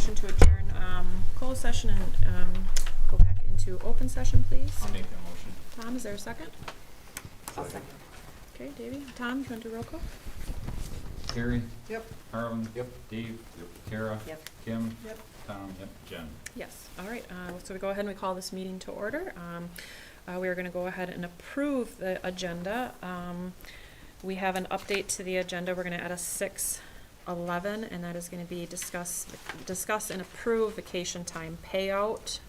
To adjourn closed session and go back into open session, please. I'll make that motion. Tom, is there a second? I'll second. Okay, Davey. Tom, you want to do roll call? Terry? Yep. Harlan? Yep. Dave? Yep. Tara? Yep. Kim? Yep. Tom? Yep. Jen? Yes. All right. So we go ahead and we call this meeting to order. We are going to go ahead and approve the agenda. We have an update to the agenda. We're going to add a 6:11, and that is going to be discuss and approve vacation time payout.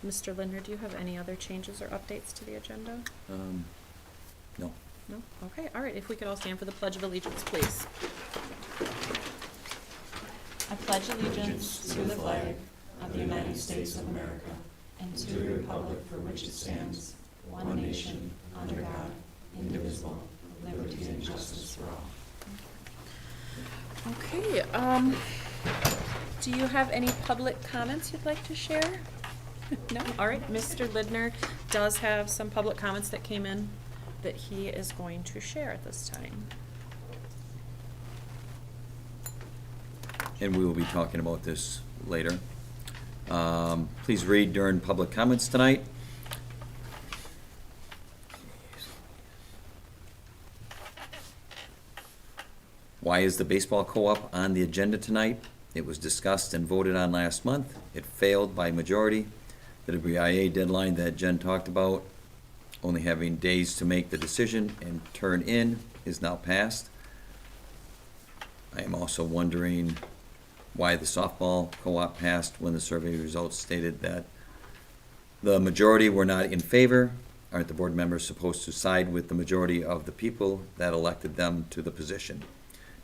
Mr. Lindner, do you have any other changes or updates to the agenda? No. No? Okay, all right. If we could all stand for the Pledge of Allegiance, please. I pledge allegiance to the flag of the United States of America and to the republic for which it stands, one nation, under God, indivisible, with liberty and justice for all. Okay, do you have any public comments you'd like to share? No? All right, Mr. Lindner does have some public comments that came in that he is going to share at this time. And we will be talking about this later. Please read during public comments tonight. Why is the baseball co-op on the agenda tonight? It was discussed and voted on last month. It failed by majority. The WIA deadline that Jen talked about, only having days to make the decision and turn in, is now passed. I am also wondering why the softball co-op passed when the survey results stated that the majority were not in favor. Aren't the board members supposed to side with the majority of the people that elected them to the position?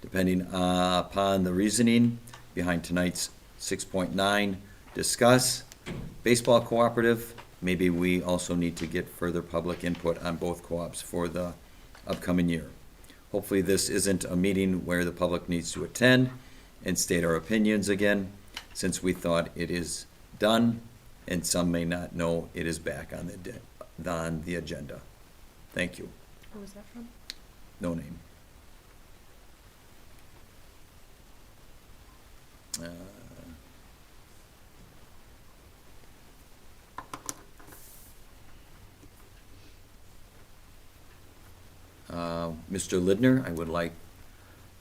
Depending upon the reasoning behind tonight's 6.9, discuss baseball cooperative. Maybe we also need to get further public input on both co-ops for the upcoming year. Hopefully this isn't a meeting where the public needs to attend and state our opinions again, since we thought it is done and some may not know it is back on the agenda. Thank you. Who was that from? No name. Mr. Lindner, I would like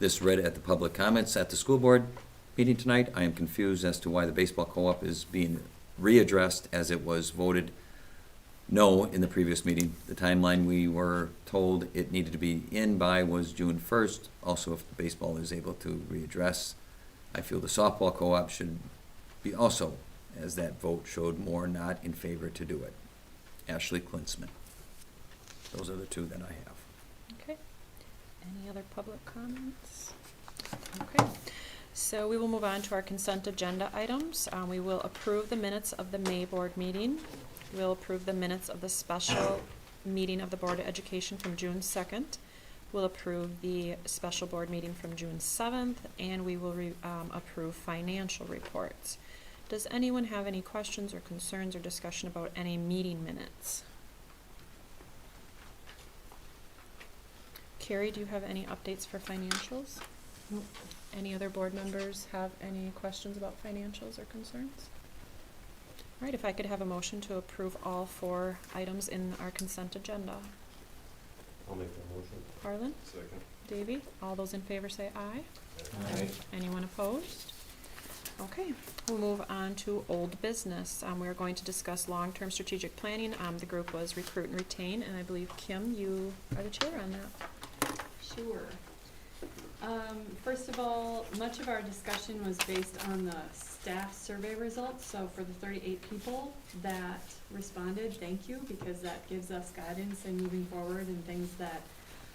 this read at the public comments at the school board meeting tonight. I am confused as to why the baseball co-op is being readdressed, as it was voted no in the previous meeting. The timeline we were told it needed to be in by was June 1st. Also, if the baseball is able to readdress, I feel the softball co-op should be also, as that vote showed, more not in favor to do it. Ashley Klinsman. Those are the two that I have. Okay. Any other public comments? Okay. So we will move on to our consent agenda items. We will approve the minutes of the May board meeting. We'll approve the minutes of the special meeting of the Board of Education from June 2nd. We'll approve the special board meeting from June 7th, and we will approve financial reports. Does anyone have any questions or concerns or discussion about any meeting minutes? Carrie, do you have any updates for financials? Nope. Any other board members have any questions about financials or concerns? All right, if I could have a motion to approve all 4 items in our consent agenda. I'll make that motion. Harlan? Second. Davey? All those in favor say aye. Aye. Anyone opposed? Okay, we'll move on to old business. We're going to discuss long-term strategic planning. The group was recruit and retain, and I believe, Kim, you are the chair on that. Sure. First of all, much of our discussion was based on the staff survey results. So for the 38 people that responded, thank you, because that gives us guidance in moving forward and things that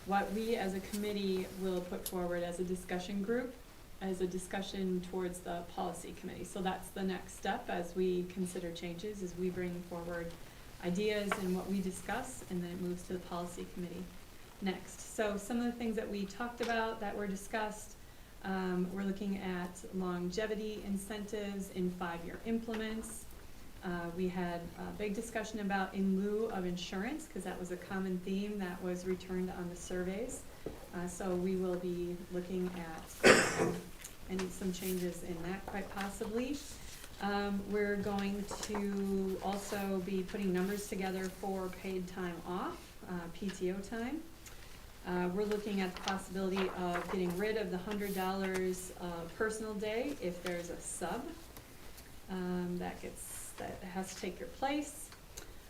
what we as a committee will put forward as a discussion group, as a discussion towards the policy committee. So that's the next step as we consider changes, is we bring forward ideas and what we discuss, and then it moves to the policy committee next. So some of the things that we talked about that were discussed, we're looking at longevity incentives in 5-year implements. We had a big discussion about in lieu of insurance, because that was a common theme that was returned on the surveys. So we will be looking at some changes in that quite possibly. We're going to also be putting numbers together for paid time off, PTO time. We're looking at the possibility of getting rid of the $100 personal day if there's a sub. That has to take your place.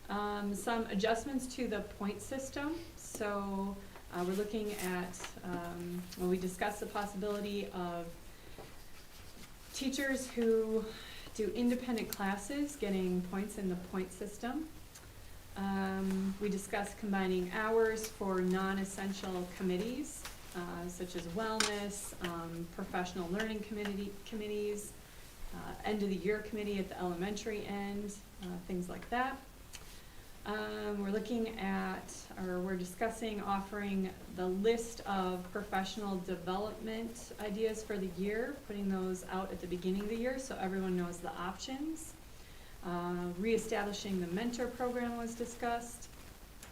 Some adjustments to the point system. So we're looking at, we discussed the possibility of teachers who do independent classes getting points in the point system. We discussed combining hours for non-essential committees, such as wellness, professional learning committees, end of the year committee at the elementary end, things like that. We're discussing offering the list of professional development ideas for the year, putting those out at the beginning of the year so everyone knows the options. Reestablishing the mentor program was discussed.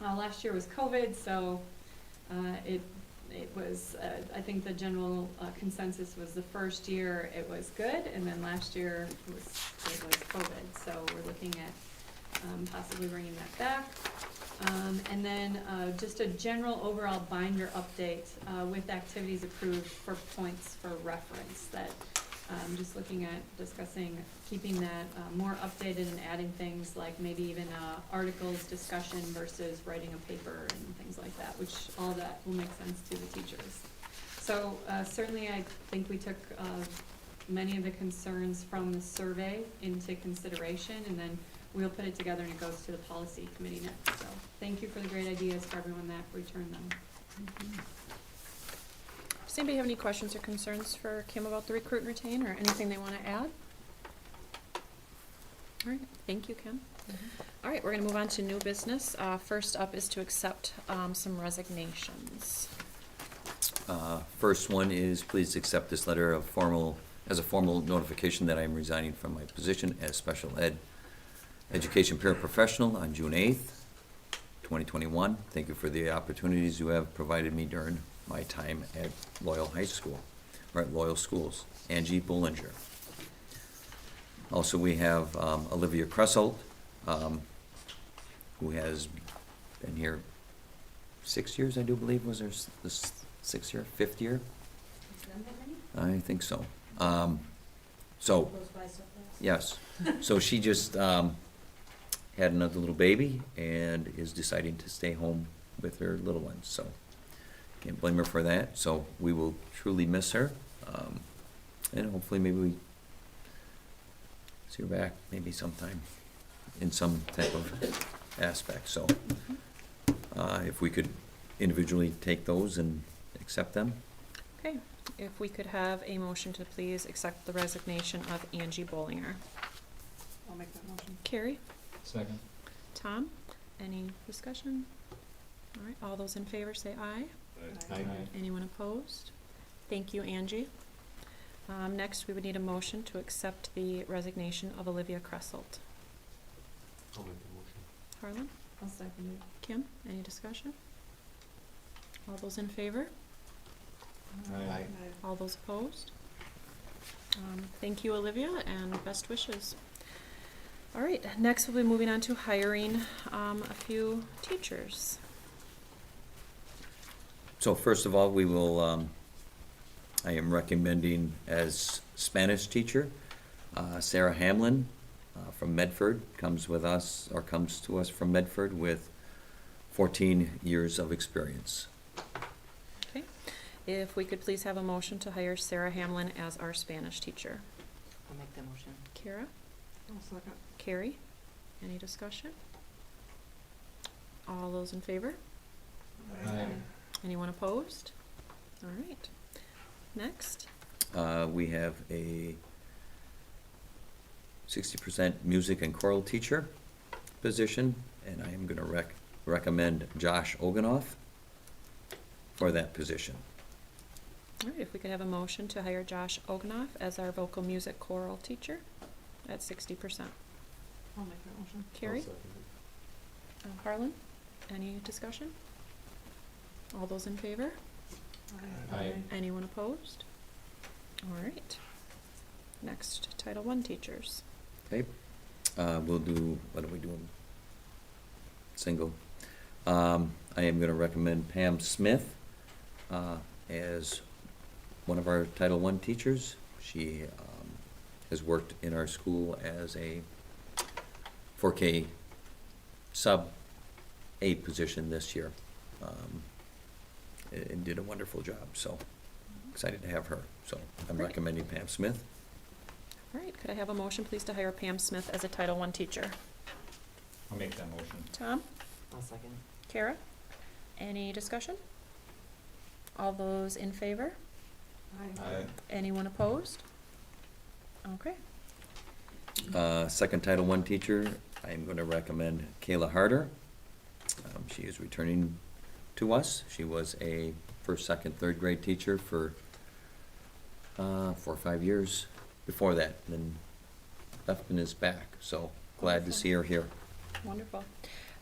Last year was COVID, so it was, I think the general consensus was the first year it was good, and then last year it was COVID. So we're looking at possibly bringing that back. And then just a general overall binder update with activities approved for points for reference. That just looking at discussing keeping that more updated and adding things like maybe even articles discussion versus writing a paper and things like that, which all that will make sense to the teachers. So certainly I think we took many of the concerns from the survey into consideration, and then we'll put it together and it goes to the policy committee next. So thank you for the great ideas for everyone that returned them. Mm-hmm. Does anybody have any questions or concerns for Kim about the recruit and retain, or anything they want to add? All right, thank you, Kim. All right, we're going to move on to new business. First up is to accept some resignations. First one is, please accept this letter of as a formal notification that I am resigning from my position as special education paraprofessional on June 8th, 2021. Thank you for the opportunities you have provided me during my time at Loyal High School, or at Loyal Schools. Angie, Bollinger. Also, we have Olivia Cresselt, who has been here 6 years, I do believe, was her this 6th year, 5th year? I think so. Yes. So she just had another little baby and is deciding to stay home with her little ones. So can't blame her for that. So we will truly miss her, and hopefully maybe we see her back maybe sometime in some type of aspect. So if we could individually take those and accept them. Okay, if we could have a motion to please accept the resignation of Angie Bollinger. I'll make that motion. Carrie? Second. Tom? Any discussion? All right, all those in favor say aye. Aye. Anyone opposed? Thank you, Angie. Next, we would need a motion to accept the resignation of Olivia Cresselt. I'll make the motion. Harlan? I'll second it. Kim? Any discussion? All those in favor? Aye. All those opposed? Thank you, Olivia, and best wishes. All right, next we'll be moving on to hiring a few teachers. So first of all, we will, I am recommending as Spanish teacher, Sarah Hamlin from Medford, comes to us from Medford with 14 years of experience. Okay. If we could please have a motion to hire Sarah Hamlin as our Spanish teacher. I'll make that motion. Kara? I'll second. Carrie? Any discussion? All those in favor? Aye. Anyone opposed? All right. Next. We have a 60% music and choral teacher position, and I am going to recommend Josh Oganoff for that position. All right, if we could have a motion to hire Josh Oganoff as our vocal music choral teacher at 60%. I'll make that motion. Carrie? Harlan? Any discussion? All those in favor? Aye. Anyone opposed? All right. Next, Title I teachers. Okay, we'll do, what are we doing? Single. I am gonna recommend Pam Smith, as one of our Title I teachers. She, has worked in our school as a 4K sub-8 position this year. And did a wonderful job, so excited to have her. So I'm Great. recommending Pam Smith. All right, could I have a motion, please, to hire Pam Smith as a Title I teacher? I'll make that motion. Tom? I'll second. Kara? Any discussion? All those in favor? Aye. Anyone opposed? Okay. Second Title I teacher, I'm going to recommend Kayla Harder. She is returning to us. She was a first, second, third grade teacher for 4 or 5 years before that, and then left and is back. So glad to see her here. Wonderful.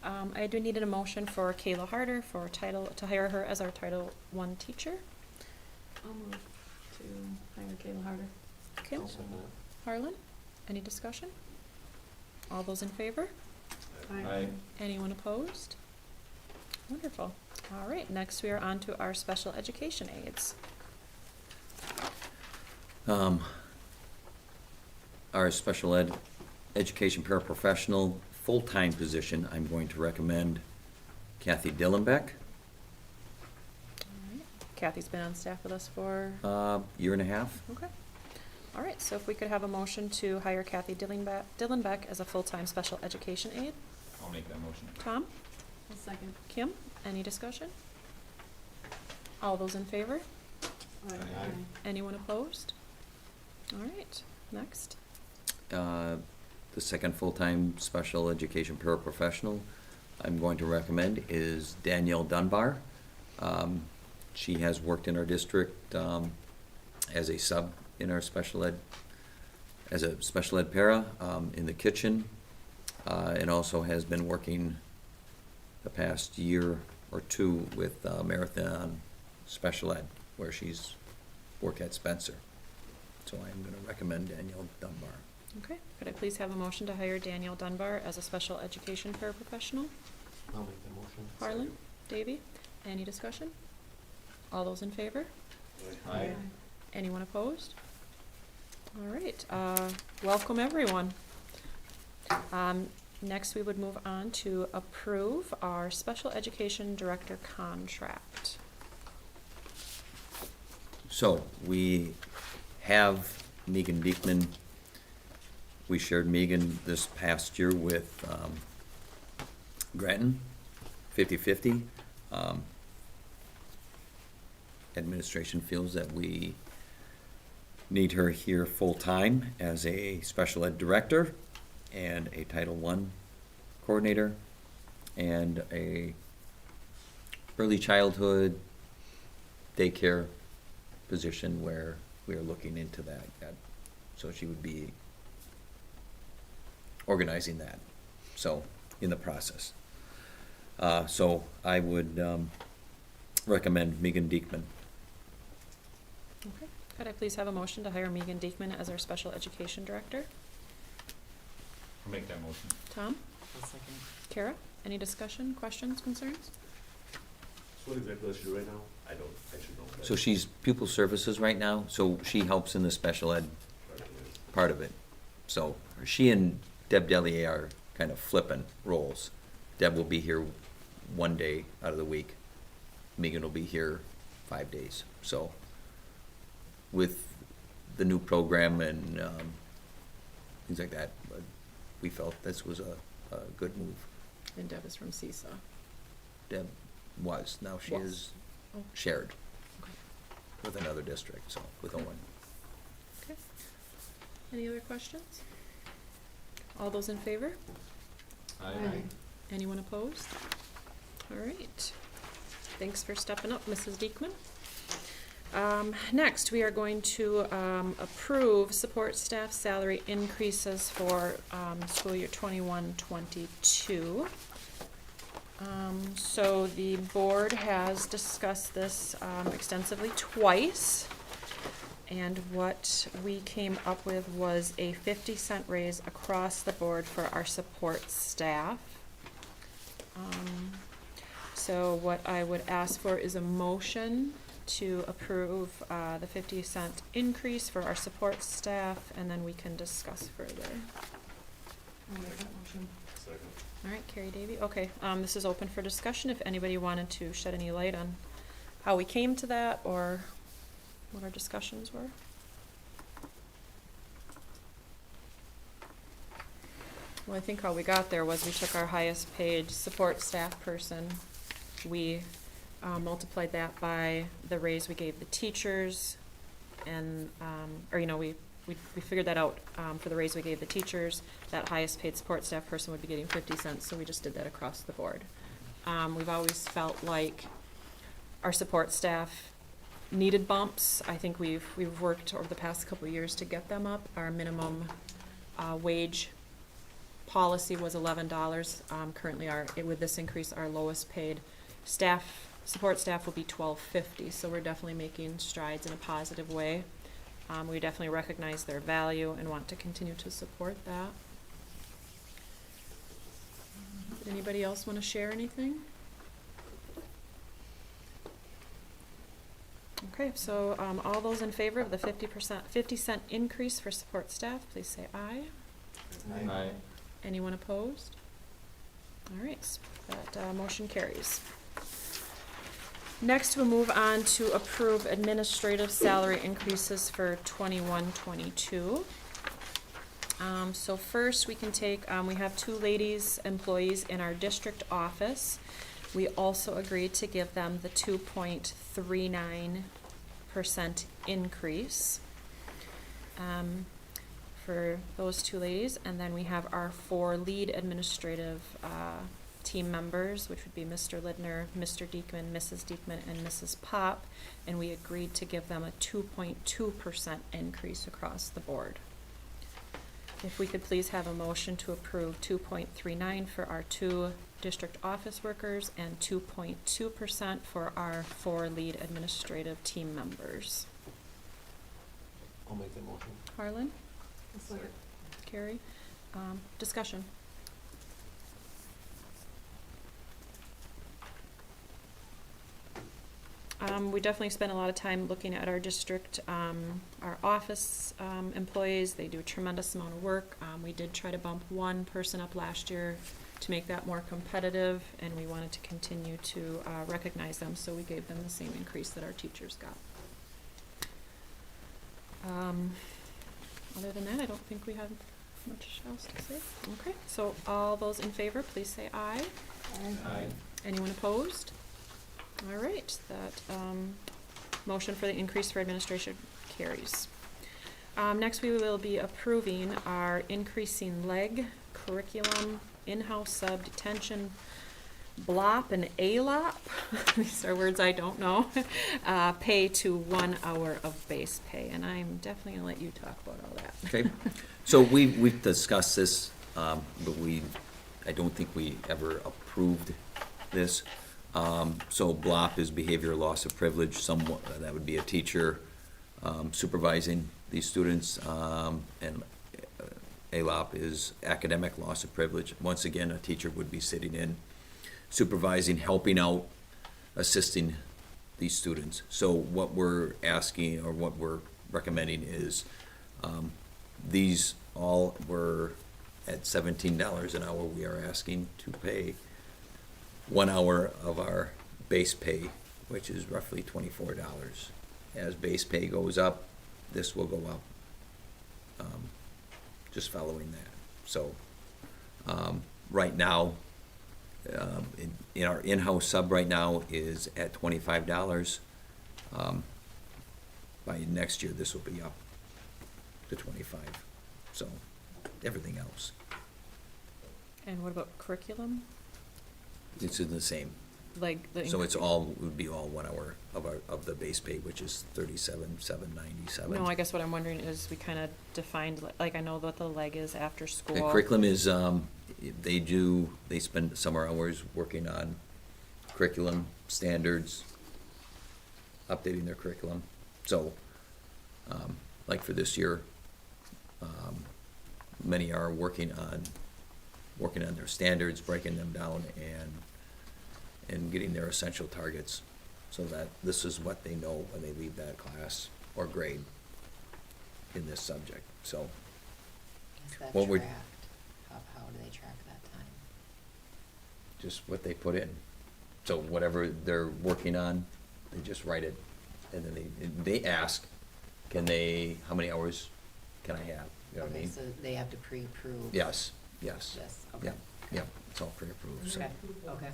I do need a motion for Kayla Harder to hire her as our Title I teacher. I'll move to hire Kayla Harder. Kim? I'll second it. Harlan? Any discussion? All those in favor? Aye. Anyone opposed? Wonderful. All right, next we are on to our special education aides. Our special education paraprofessional full-time position, I'm going to recommend Kathy Dillenbeck. All right. Kathy's been on staff with us for, Year and a half. okay. All right, so if we could have a motion to hire Kathy Dillenbeck as a full-time special education aide. I'll make that motion. Tom? I'll second. Kim? Any discussion? All those in favor? Aye. Anyone opposed? All right, next. The second full-time special education paraprofessional I'm going to recommend is Danielle Dunbar. She has worked in our district as a sub in our special ed, as a special ed para in the kitchen, and also has been working the past year or two with Marathon Special Ed, where she's worked at Spencer. So I'm going to recommend Danielle Dunbar. Okay, could I please have a motion to hire Danielle Dunbar as a special education paraprofessional? I'll make the motion. Harlan? Davy? Any discussion? All those in favor? Aye. Anyone opposed? All right, welcome everyone. Next, we would move on to approve our special education director contract. So we have Megan Diekman. We shared Megan this past year with Granton, 50-50. Administration feels that we need her here full-time as a special ed director and a Title I coordinator and a early childhood daycare position where we are looking into that. So she would be organizing that, so, in the process. So I would recommend Megan Diekman. Okay, could I please have a motion to hire Megan Diekman as our special education director? I'll make that motion. Tom? I'll second. Kara? Any discussion, questions, concerns? So what exactly does she do right now? I don't actually know. So she's pupil services right now, so she helps in the special ed part of it. So she and Deb Delier are kind of flipping roles. Deb will be here 1 day out of the week. Megan will be here 5 days. So with the new program and things like that, but we felt this was a good move. And Deb is from Seesaw. Deb was, now she Was. is Oh. shared Okay. with another district, so with Owen. Okay. Any other questions? All those in favor? Aye. Anyone opposed? All right. Thanks for stepping up, Mrs. Diekman. Next, we are going to approve support staff salary increases for school year 21-22. So the board has discussed this extensively twice. And what we came up with was a 50-cent raise across the board for our support staff. So what I would ask for is a motion to approve the 50-cent increase for our support staff, and then we can discuss further. I'll make that motion. Second. All right, Carrie Davy, okay, this is open for discussion, if anybody wanted to shed any light on how we came to that, or what our discussions were. Well, I think how we got there was we took our highest paid support staff person, we multiplied that by the raise we gave the teachers, and, or, you know, we figured that out, for the raise we gave the teachers, that highest paid support staff person would be getting 50 cents, so we just did that across the board. We've always felt like our support staff needed bumps. I think we've worked over the past couple of years to get them up. Our minimum wage policy was $11. Currently, with this increase, our lowest paid support staff will be $12.50. So we're definitely making strides in a positive way. We definitely recognize their value and want to continue to support that. Did anybody else want to share anything? Okay, so all those in favor of the 50-cent increase for support staff, please say aye. Aye. Anyone opposed? All right, that motion carries. Next, we'll move on to approve administrative salary increases for 21-22. So first, we can take, we have 2 ladies employees in our district office. We also agreed to give them the 2.39% increase for those 2 ladies. And then we have our 4 lead administrative team members, which would be Mr. Lidner, Mr. Diekman, Mrs. Diekman, and Mrs. Pop. And we agreed to give them a 2.2% increase across the board. If we could please have a motion to approve 2.39 for our 2 district office workers and 2.2% for our 4 lead administrative team members. I'll make that motion. Harlan? I'll second. Carrie? Discussion. We definitely spend a lot of time looking at our district, our office employees. They do a tremendous amount of work. We did try to bump 1 person up last year to make that more competitive, and we wanted to continue to recognize them, so we gave them the same increase that our teachers got. Other than that, I don't think we have much else to say. Okay, so all those in favor, please say aye. Aye. Anyone opposed? All right, that motion for the increase for administration carries. Next, we will be approving our increasing leg curriculum, in-house sub, detention, BLOP and ALOP, these are words I don't know, pay to 1 hour of base pay, and I'm definitely gonna let you talk about all that. Okay, so we've discussed this, but I don't think we ever approved this. So BLOP is behavior loss of privilege, that would be a teacher supervising these students, and ALOP is academic loss of privilege. Once again, a teacher would be sitting in, supervising, helping out, assisting these students. So what we're asking, or what we're recommending is, these all were at $17 an hour. We are asking to pay 1 hour of our base pay, which is roughly $24 as base pay goes up, this will go up, just following that. So, right now, in our in-house sub right now is at $25. By next year, this will be up to 25, so, everything else. And what about curriculum? It's in the same. Like the. So it's all, would be all 1 hour of the base pay, which is $37,797. No, I guess what I'm wondering is we kind of defined, like, I know what the leg is after school. The curriculum is, they spend summer hours working on curriculum standards, updating their curriculum. So, like for this year, many are working on their standards, breaking them down, and getting their essential targets, so that this is what they know when they leave that class or grade in this subject, so. Is that What we're- tracked? How do they track that time? Just what they put in. So whatever they're working on, they just write it, and then they ask, how many hours can I have? You know what I Okay, mean? so they have to pre-approve? Yes. This, okay. Yeah, it's all pre-approved, so. Okay, okay,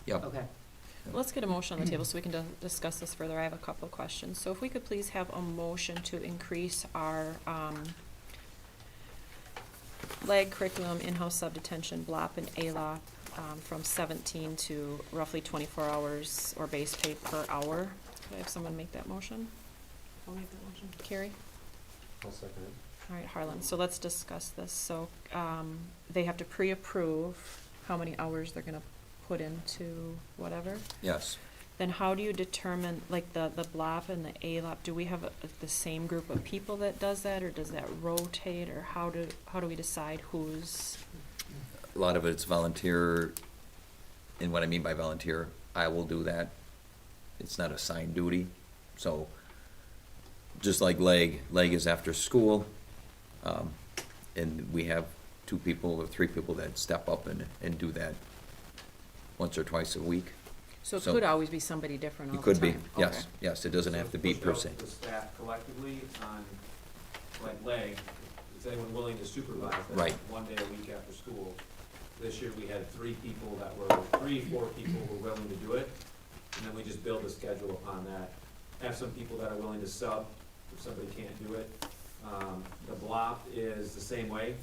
Yep. okay. Let's get a motion on the table so we can discuss this further. I have a couple of questions. So if we could please have a motion to increase our, leg curriculum, in-house sub-detention, BLOP and ALOP, from 17 to roughly 24 hours or base pay per hour. Could I have someone make that motion? I'll make that motion. Carrie? I'll second it. All right, Harlan, so let's discuss this. So, they have to pre-approve how many hours they're gonna put into whatever. Yes. Then how do you determine, like, the BLOP and the ALOP, do we have the same group of people that does that, or does that rotate, or how do we decide who's? A lot of it's volunteer, and what I mean by volunteer, I will do that. It's not assigned duty, so, just like leg is after school, and we have 2 people or 3 people that step up and do that once or twice a week. So it So- could always be somebody different all It the could be, time? yes, Okay. yes, it doesn't have to be per se. The staff collectively on, like leg, is anyone willing to supervise that? Right. 1 day a week after school. This year, we had 4 people were willing to do it, and then we just build a schedule upon that. Have some people that are willing to sub if somebody can't do it. The BLOP is the same way.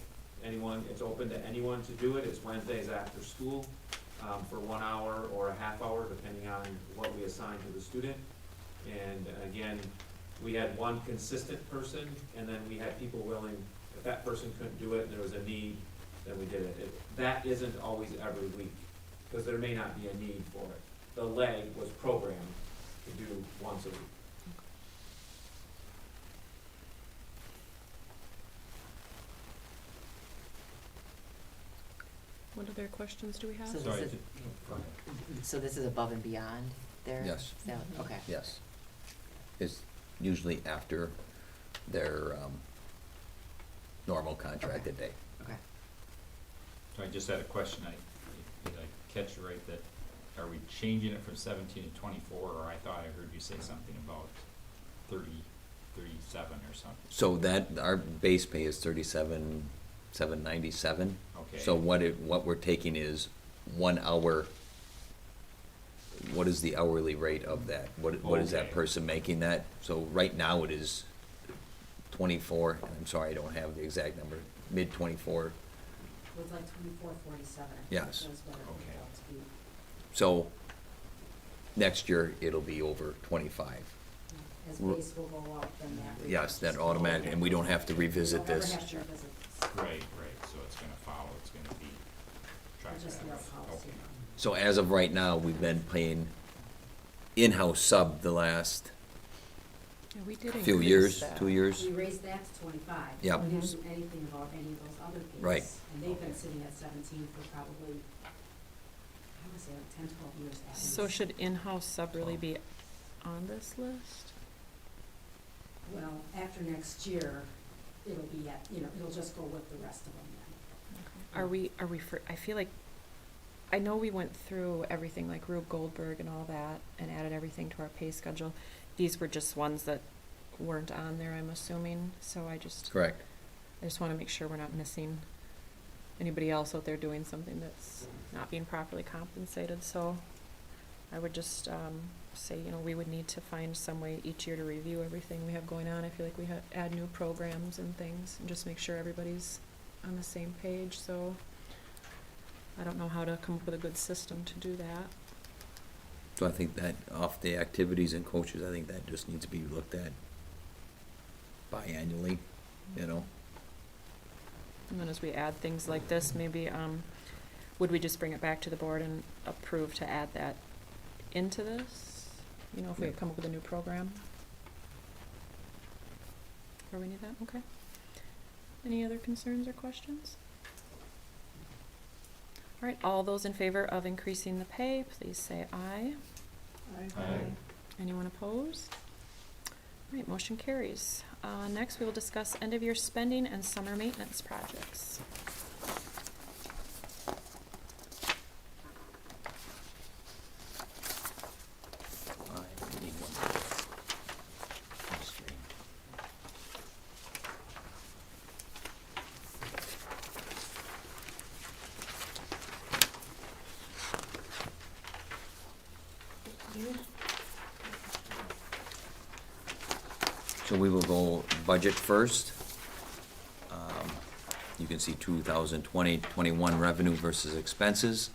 It's open to anyone to do it. It's Wednesdays after school, for 1 hour or a half hour, depending on what we assign to the student. And again, we had 1 consistent person, and then we had people willing, if that person couldn't do it and there was a need, then we did it. That isn't always every week, because there may not be a need for it. The leg was programmed to do once a week. What other questions do we have? So Sorry, this is, go ahead. so this is above and beyond there? Yes. Okay. Yes. It's usually after their, normal contracted day. Okay. So I just had a question, did I catch you right, that, are we changing it from 17 to 24, or I thought I heard you say something about 30, 37 or something? So that, our base pay is $37,797. Okay. So what we're taking is 1 hour, what is the hourly rate of that? What is that Okay. person making that? So right now it is 24, and I'm sorry, I don't have the exact number, mid-24. It was like 24.47. Yes. That was what it Okay. worked out to be. So next year, it'll be over 25. As R- base will go up, then that. Yes, that reduces. automatic, and we don't have to revisit We'll never this. have to revisit this. Right, so it's gonna follow, it's gonna be tracked. It'll just be our policy. Okay. So as of right now, we've been paying in-house sub the last Yeah, we did few increase years, that. 2 years. We raised that to 25. Yep. We didn't do anything about any of those other pays. Right. And they've been sitting at 17 for probably, I would say like 10, 12 years at least. So should in-house sub really be on this list? Well, after next year, it'll be at, it'll just go with the rest of them then. Are we, I feel like, I know we went through everything like Rube Goldberg and all that and added everything to our pay schedule. these were just ones that weren't on there, I'm assuming, so I just Correct. wanna make sure we're not missing anybody else out there doing something that's not being properly compensated, so I would just, say, we would need to find some way each year to review everything we have going on. I feel like we add new programs and things, and just make sure everybody's on the same page, so I don't know how to come up with a good system to do that. So I think that off the activities and coaches, I think that just needs to be looked at biannually, you know? And then as we add things like this, maybe, would we just bring it back to the board and approve to add that into this? If we Yeah. come up with a new program? Or we need that, okay. Any other concerns or questions? All right, all those in favor of increasing the pay, please say aye. Aye. Anyone opposed? All right, motion carries. Next, we will discuss end-of-year spending and summer maintenance projects. I need one. That's strange. So we will go budget first. You can see 2020-21 revenue versus expenses.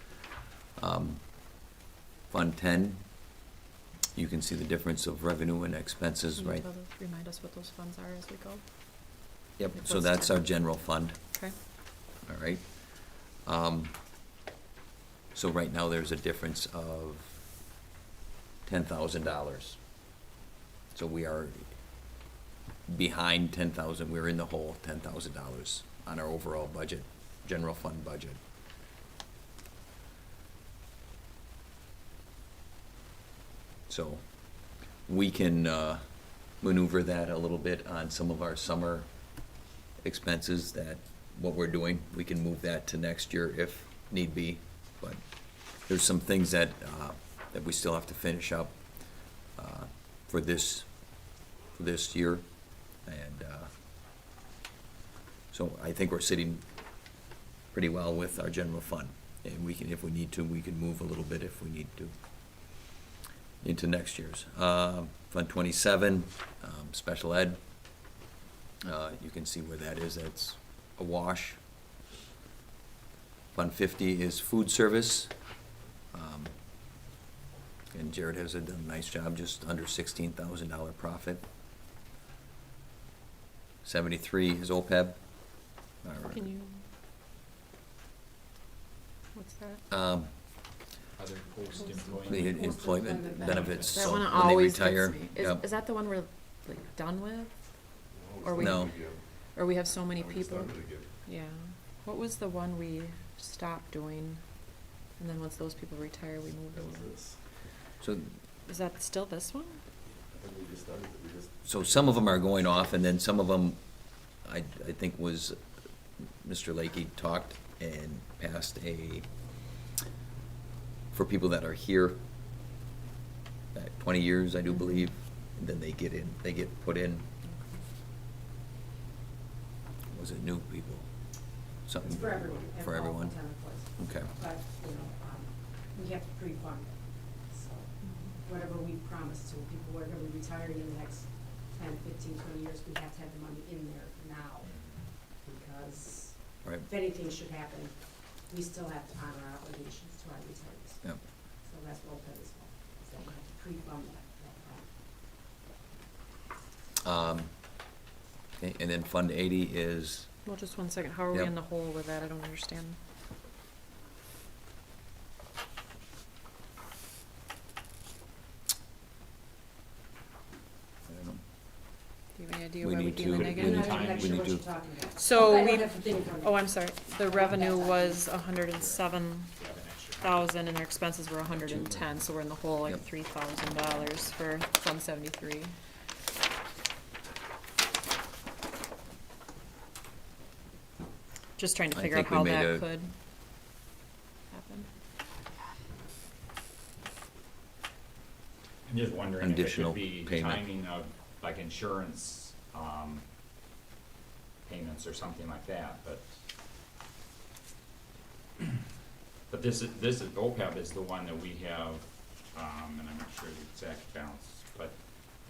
Fund 10, you can see the difference of revenue and expenses, Can you right? remind us what those funds are as we go? Yep, It so was that's 10. our general fund, Okay. all right? So right now, there's a difference of $10,000. So we are behind 10,000, we're in the hole, $10,000 on our overall budget, general fund budget. So we can maneuver that a little bit on some of our summer expenses, that what we're doing, we can move that to next year if need be. But there's some things that we still have to finish up for this year. And so I think we're sitting pretty well with our general fund. And we can, if we need to, we can move a little bit if we need to into next year's. Fund 27, special ed. You can see where that is, that's a wash. Fund 50 is food service. And Jared has done a nice job, just under $16,000 profit. 73 is OPEB. Can you? What's that? Other post-employment. The employment benefits, That so one when they always gets retire. me. Yep. Is that the one we're like done with? Or we- No. Or we have so many people? Yeah. What was the one we stopped doing? And then once those people retire, we move them? So, Is that still this one? so some of them are going off, and then some of them, I think was, Mr. Lakey talked and passed for people that are here, 20 years, I do believe, and then they get put in. Was it new people? Something. It's for everyone. For everyone? All full-time employees. Okay. But, we have to pre-fund it, so whatever we promise to people, who are gonna be retired in the next 10, 15, 20 years, we have to have the money in there now. Because Right. if anything should happen, we still have to honor our obligations to our retirees. Yep. So that's what OPEB is for, is that we have to pre-fund that fund. Okay, and then Fund 80 is, Well, just one second. How are we Yep. in the hole with that? I don't understand. I don't know. Do you have any idea We why we'd need be in the to- negative? We're not time, even we sure need what to- you're talking about. So I we, don't have the thing in front of me. oh, I'm sorry. The I'll revenue get that. was 107,000 and their expenses were 110, so we're in the hole like Yep. $3,000 for Fund 73. Just trying to I figure out think we how made that a- could happen. I'm just wondering if it Additional could be payment. timing of, like, insurance, payments or something like that, but this is, OPEB is the one that we have, and I'm not sure the exact balance, but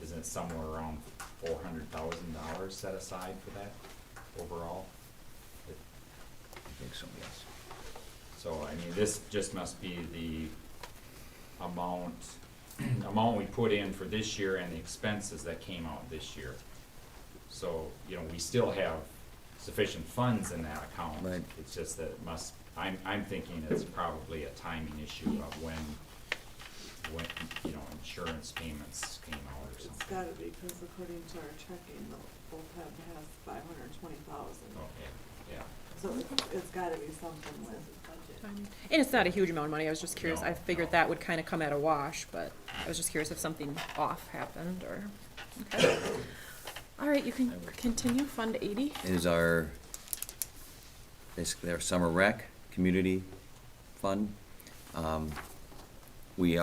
isn't it somewhere around $400,000 set aside for that overall? I think so, yes. So, I mean, this just must be the amount we put in for this year and the expenses that came out this year. So, you know, we still have sufficient funds in that account. Right. It's just that it must, I'm thinking it's probably a timing issue of when, you know, insurance payments came out or It's something. gotta be, because according to our checking, the OPEB has 520,000. Oh, yeah. So it's gotta be something with budget. Timing. And it's not a huge amount of money, I was just curious, No, I figured no. that would kinda come at a wash, but I was just curious if something off happened, or, okay. All right, you can continue, Fund 80. Is our, basically our summer rec community fund. We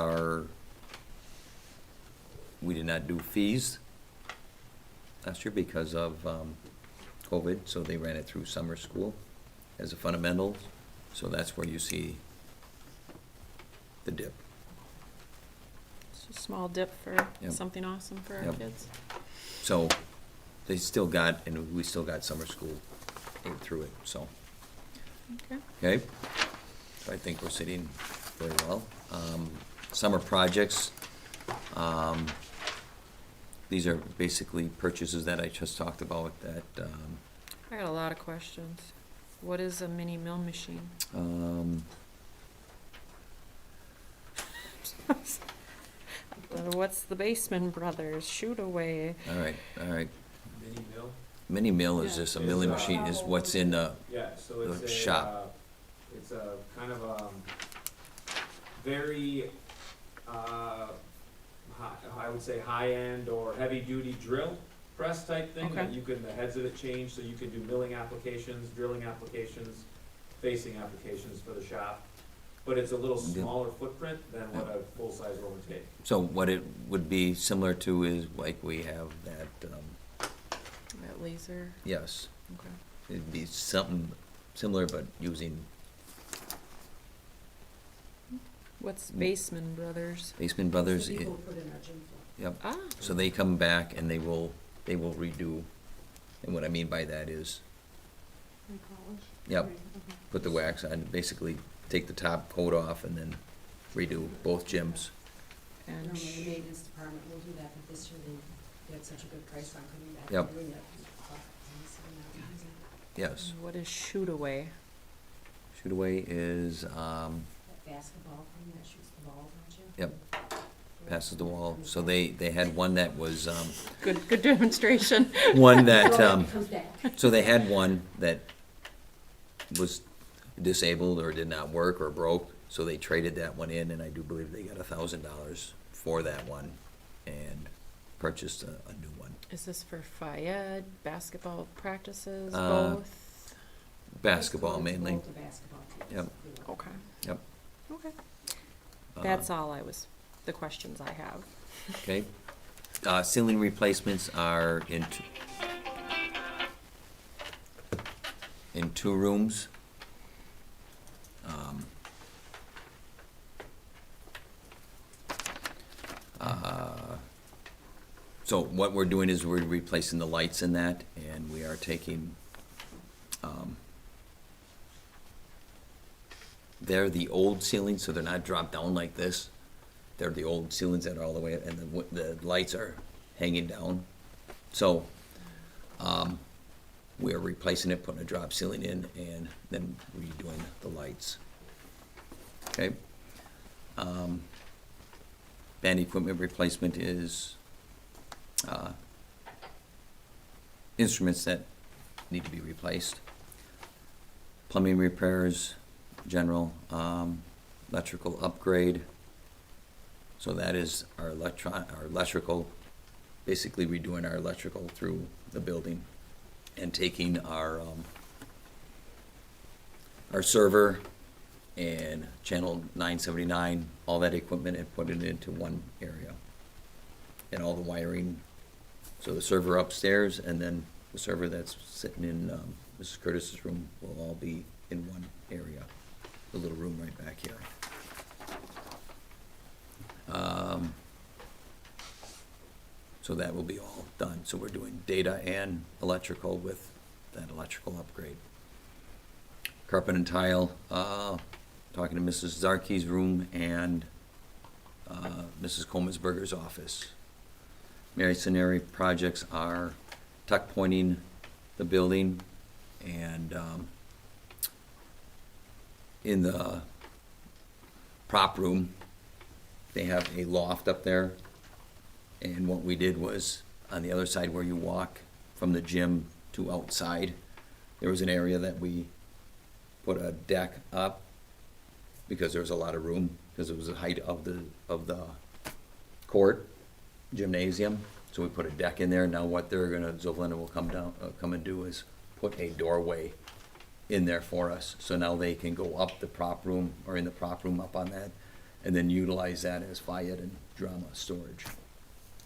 did not do fees last year because of COVID, so they ran it through summer school as a fundamentals. So that's where you see the dip. It's a small dip for Yep. something awesome for our Yep. kids. So they still got, and we still got summer school aid through it, so, Okay. okay? So I think we're sitting very well. Summer projects, these are basically purchases that I just talked about that, I got a lot of questions. What is a mini mill machine? What's the Baseman Brothers shoot away? all right. Mini mill? Mini mill is Yeah. just a milling machine, is what's in the, Yeah, so it's The a, shop. it's a kind of, very, I would say high-end or heavy-duty drill press type thing, that Okay. you can, the heads of it change, so you can do milling applications, drilling applications, facing applications for the shop. But it's a little Yeah. smaller footprint than what a full-size roller skate. so what it would be similar to is like we have that, That laser, yes, okay. it'd be something similar but using What's Baseman Brothers? Baseman Brothers. The it- people who put in our gym floor. Yep, Ah, so they come back and they will redo, and what I mean by that is, Repolish? Yep. Okay. put the wax on, basically take the top coat off and then redo both gyms. and Normally the maintenance department will do that, but this year they had such a good price on coming back Yep. and doing it. So now we're using Yes. what is shoot away? Shoot away is, that basketball thing that shoots the ball, don't you? Yep. passes the wall. So they had one that was, Good demonstration. one that, Throw it, it comes back. so they had one that was disabled or did not work or broke, so they traded that one in, and I do believe they got $1,000 for that one and purchased a new one. Is this for Fayed, basketball practices, Uh, both? Basketball It's mainly. both the basketball teams. Yep. Okay. Yep. Okay. Uh, That's all the questions I have. Okay. Ceiling replacements are in two rooms. So what we're doing is we're replacing the lights in that, and we are taking, they're the old ceilings, so they're not dropped down like this. They're the old ceilings that are all the way, and the lights are hanging down. So, we are replacing it, putting a drop ceiling in, and then redoing the lights. Okay? Band equipment replacement is, instruments that need to be replaced. Plumbing repairs, general, electrical upgrade. So that is our electrical, basically redoing our electrical through the building and taking our server and channel 979, all that equipment, and put it into one area. and all the wiring. So the server upstairs and then the server that's sitting in Mrs. Curtis's room will all be in one area, the little room right back here. So that will be all done. So we're doing data and electrical with that electrical upgrade. Carpet and tile, talking to Mrs. Zarki's room and Mrs. Coleman's office. Mary Scenari projects are tuck pointing the building and in the prop room, they have a loft up there. And what we did was, on the other side where you walk from the gym to outside, there was an area that we put a deck up because there was a lot of room, because it was the height of the court, gymnasium. So we put a deck in there. Now what they're gonna, Zolina will come and do is put a doorway in there for us. So now they can go up the prop room, or in the prop room up on that, and then utilize that as FIAD and drama storage.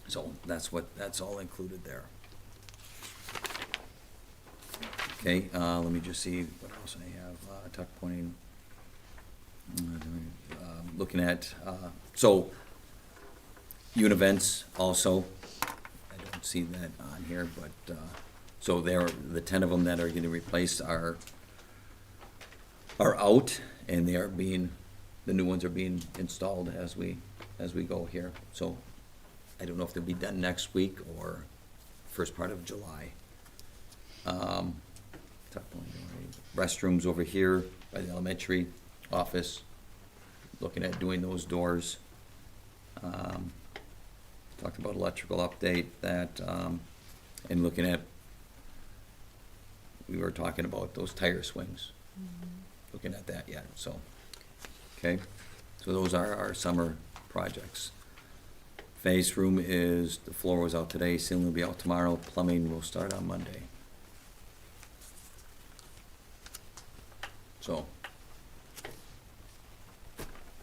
So that's all included there. Okay, let me just see what else I have. Tuck pointing. Looking at, so Univents also. I don't see that on here, but, so the 10 of them that are getting replaced are out, and they are being, the new ones are being installed as we go here. So I don't know if they'll be done next week or first part of July. Restrooms over here by the elementary office, looking at doing those doors. Talked about electrical update, that, and looking at, we were talking about those tire swings. Looking at that yet, so, okay. So those are our summer projects. Face room is, the floor was out today, ceiling will be out tomorrow, plumbing will start on Monday. So,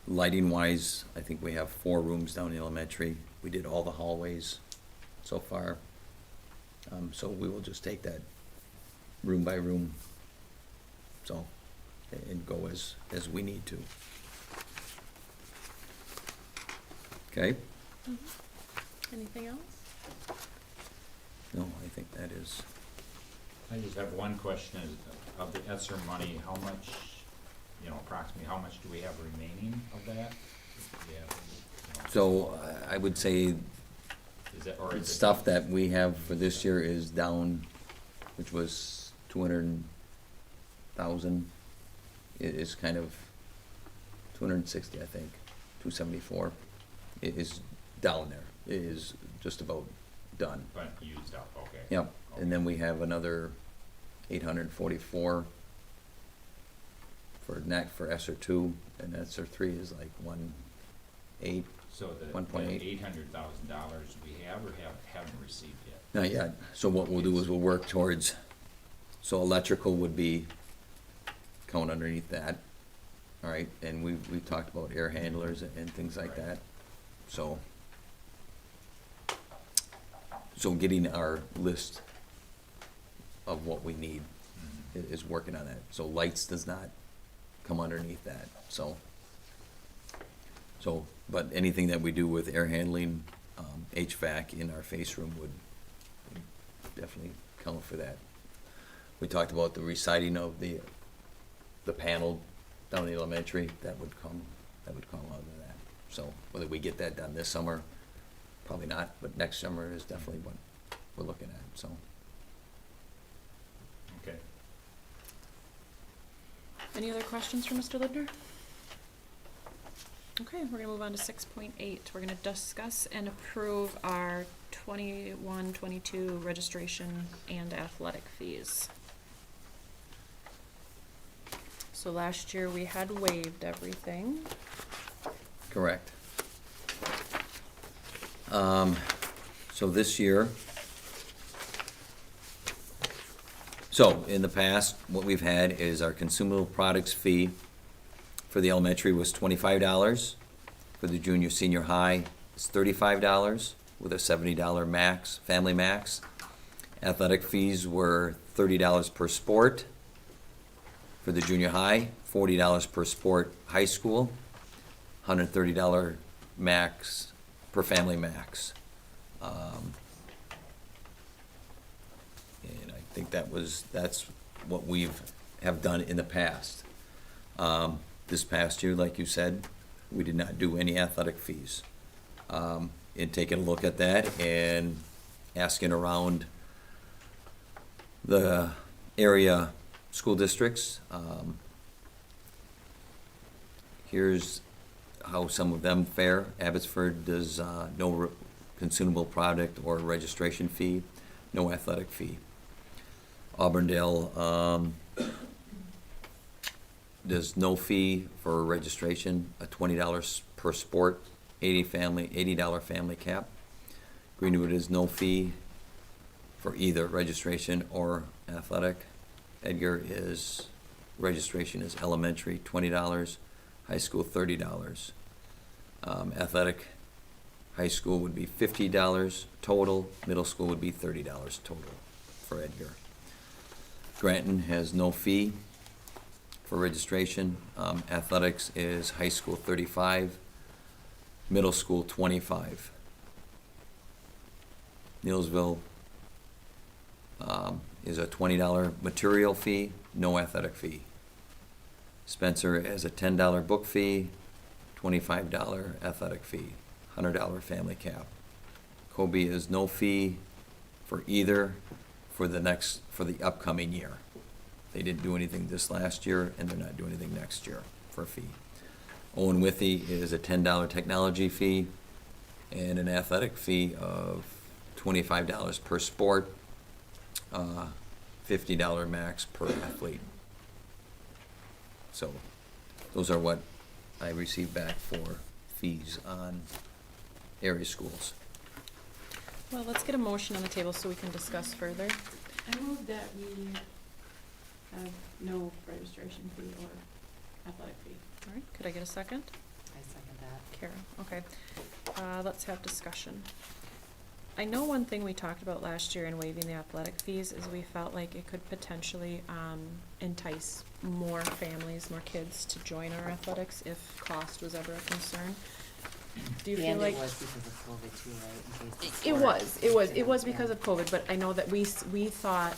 lighting wise, I think we have 4 rooms down in elementary. We did all the hallways so far. So we will just take that room by room, so, and go as we need to. Okay? Anything else? No, I think that is, I just have one question, is of the ESSER money, how much, approximately, how much do we have remaining of that? so I would say Is that, or is it? stuff that we have for this year is down, which was 200,000. It is kind of 260, I think, 274. It is down there. It is just about done. But used up, okay. Yep, and then we have another 844 for ESSER 2, and ESSER 3 is like 1.8. So the $1.8. $800,000 we have or haven't received yet? Not yet. So what we'll do is we'll work towards, so electrical would be count underneath that, all right? And we've talked about air handlers and things like Right. that. So getting our list of what we need is working on that. So lights does not come underneath that, so, but anything that we do with air handling, HVAC in our face room would definitely count for that. We talked about the reciting of the panel down in the elementary, that would come out of that. So whether we get that done this summer, probably not, but next summer is definitely what we're looking at, so. Okay. Any other questions for Mr. Lindner? Okay, we're gonna move on to 6.8. We're gonna discuss and approve our 21-22 registration and athletic fees. So last year we had waived everything. Correct. So this year, so in the past, what we've had is our consumable products fee for the elementary was $25. For the junior, senior high, it's $35. with a $70 max, family max. Athletic fees were $30 per sport for the junior high, $40 per sport high school, $130 max per family max. And I think that's what have done in the past. This past year, like you said, we did not do any athletic fees. In taking a look at that and asking around the area school districts, here's how some of them fare. Abbotsford does no consumable product or registration fee, no athletic fee. Auburndale does no fee for registration, a $20 per sport, $80 family cap. Greenwood is no fee for either registration or athletic. Edgar registration is elementary, $20, high school, $30. Athletic, high school would be $50 total, middle school would be $30 total for Edgar. Granton has no fee for registration. Athletics is high school $35, middle school $25. Neillsville is a $20 material fee, no athletic fee. Spencer has a $10 book fee, $25 athletic fee, $100 family cap. Kobe is no fee for either for the upcoming year. They didn't do anything this last year, and they're not doing anything next year for a fee. Owen Withy is a $10 technology fee and an athletic fee of $25 per sport, $50 max per athlete. So those are what I received back for fees on area schools. Well, let's get a motion on the table so we can discuss further. I move that we have no registration fee or athletic fee. All right, could I get a second? I second that. Kara, okay. Let's have discussion. I know one thing we talked about last year in waiving the athletic fees is we felt like it could potentially entice more families, more kids to join our athletics if cost was ever a concern. Do you feel And like? it was because of COVID too, right? In case the It was sport- because yeah. of COVID, but I know that we thought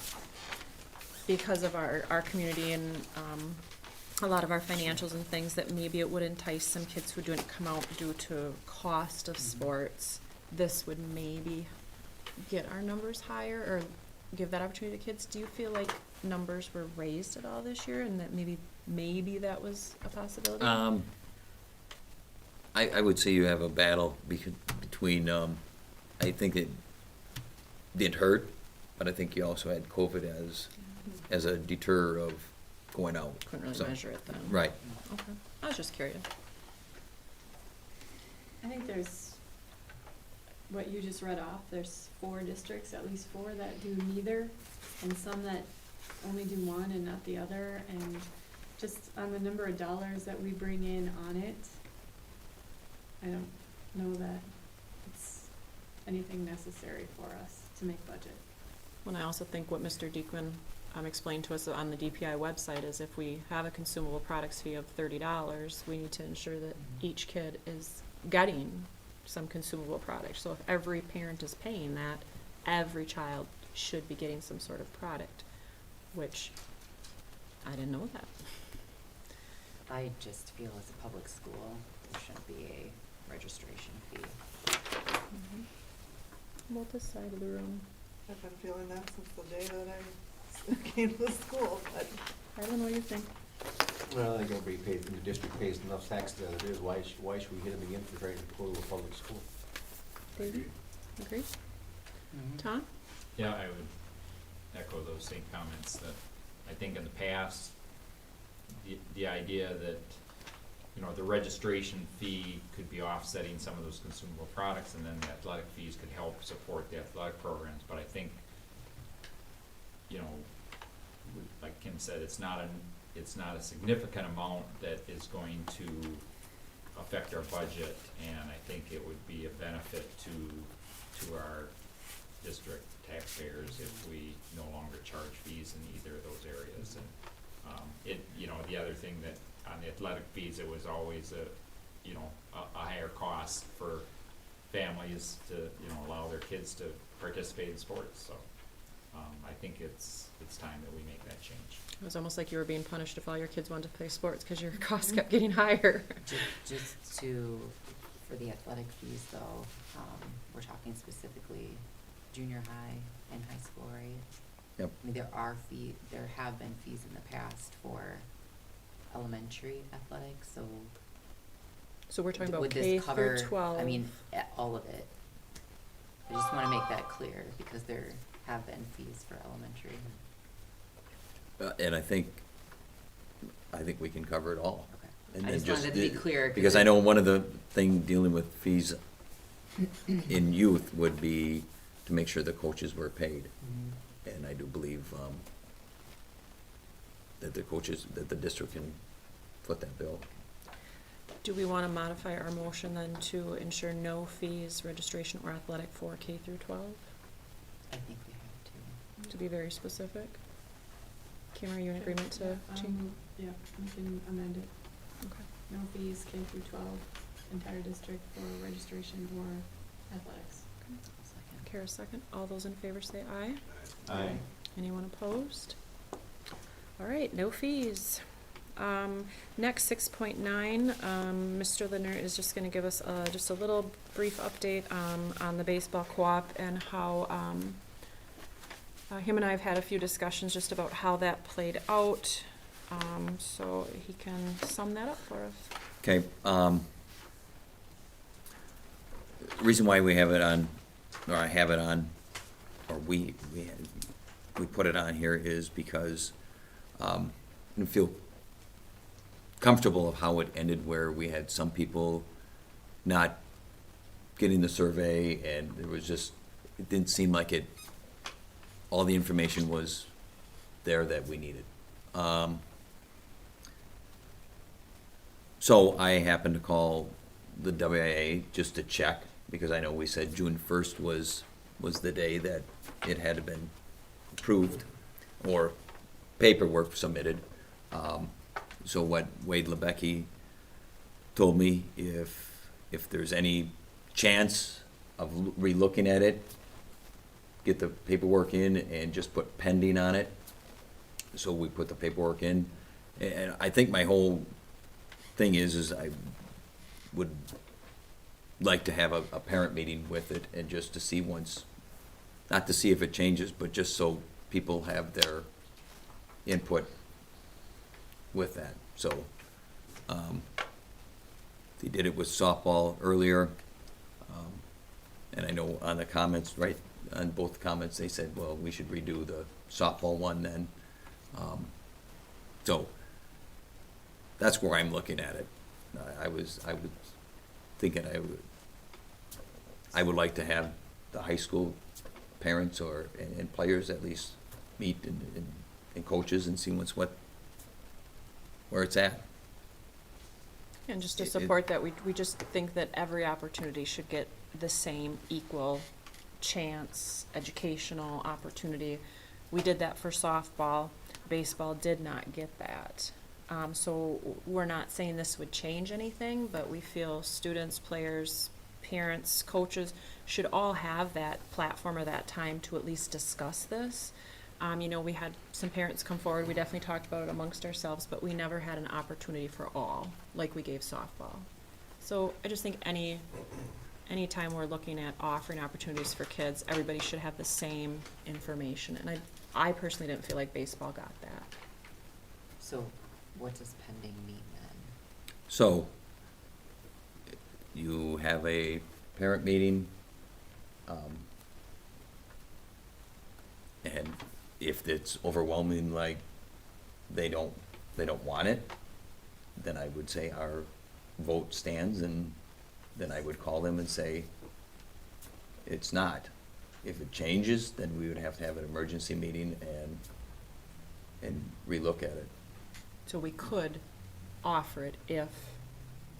because of our community and a lot of our financials and things that maybe it would entice some kids who didn't come out due to cost of sports. This would maybe get our numbers higher or give that opportunity to kids. Do you feel like numbers were raised at all this year and that maybe that was a possibility? I would say you have a battle between, I think it did hurt, but I think you also had COVID as a deter of going out. Couldn't really So, measure it then. Right. Okay. I was just curious. I think there's, what you just read off, there's 4 districts, at least 4 that do neither, and some that only do one and not the other, and just on the number of dollars that we bring in on it, I don't know that it's anything necessary for us to make budget. Well, I also think what Mr. Deekman explained to us on the DPI website is if we have a consumable products fee of $30, we need to ensure that each kid is getting some consumable product. So if every parent is paying that, every child should be getting some sort of product, which I didn't know that. I just feel as a public school, there shouldn't be a registration fee. About this side of the room. I've been feeling that since the day that I came to school, but I don't know what you think. Well, I think everybody pays, the district pays enough tax as it is, why should we hit them again for trying to go to a public school? Davey, agree? Tom? Yeah, I would echo those same comments, that I think in the past, the idea that, you know, the registration fee could be offsetting some of those consumable products, and then the athletic fees could help support the athletic programs, but I think, you know, like Kim said, it's not a significant amount that is going to affect our budget, and I think it would be a benefit to to our district taxpayers if we no longer charge fees in either of those areas. And, the other thing that, on the athletic fees, it was always a higher cost for families to, allow their kids to participate in sports, so, I think it's time that we make that change. It was almost like you were being punished if all your kids wanted to play sports because your costs kept getting higher. For the athletic fees though, we're talking specifically junior high and high school, right? Yep. I mean, there have been fees in the past for elementary athletics, so. So we're talking about would this K cover- through 12. I mean, all of it. I just wanna make that clear, because there have been fees for elementary. And I think we can cover it all. Okay. And I then just wanted to be clear. Because I know one of the thing dealing with fees in youth would be to make sure the coaches were paid. Mhm. And I do believe, that the district can foot that bill. Do we want to modify our motion then to ensure no fees, registration, or athletic for K through 12? I think we have to. To be very specific? Kim, are you in agreement to change? Yeah, we can amend it. Okay. No fees, K through 12, entire district for registration or athletics. Second. Kara, second. All those in favor say aye. Aye. Anyone opposed? All right, no fees. Next, 6.9, Mr. Lindner is just gonna give us just a little brief update on the baseball co-op and how him and I have had a few discussions just about how that played out. So he can sum that up for us. Okay, reason why we have it on, or I have it on, or we put it on here is because, I feel comfortable of how it ended, where we had some people not getting the survey, and there was just, it didn't seem like all the information was there that we needed. So I happened to call the WIA just to check, because I know we said June 1st was the day that it had been approved or paperwork submitted. So what Wade Lebecki told me, if there's any chance of relooking at it, get the paperwork in and just put pending on it. So we put the paperwork in, and I think my whole thing is I would like to have a parent meeting with it, and just to see once, not to see if it changes, but just so people have their input with that. So, they did it with softball earlier, and I know on the comments, right, on both comments, they said, well, we should redo the softball one then. So, that's where I'm looking at it. I was thinking I would like to have the high school parents and players at least meet and coaches and see where it's at. And just to support that, we just think that every opportunity should get the same equal chance, educational opportunity. We did that for softball. Baseball did not get that. So we're not saying this would change anything, but we feel students, players, parents, coaches should all have that platform or that time to at least discuss this. We had some parents come forward, we definitely talked about it amongst ourselves, but we never had an opportunity for all, like we gave softball. So I just think any time we're looking at offering opportunities for kids, everybody should have the same information, and I personally didn't feel like baseball got that. So what does pending mean then? So, you have a parent meeting, and if it's overwhelming, like they don't want it, then I would say our vote stands, and then I would call them and say it's not. If it changes, then we would have to have an emergency meeting and relook at it. So we could offer it if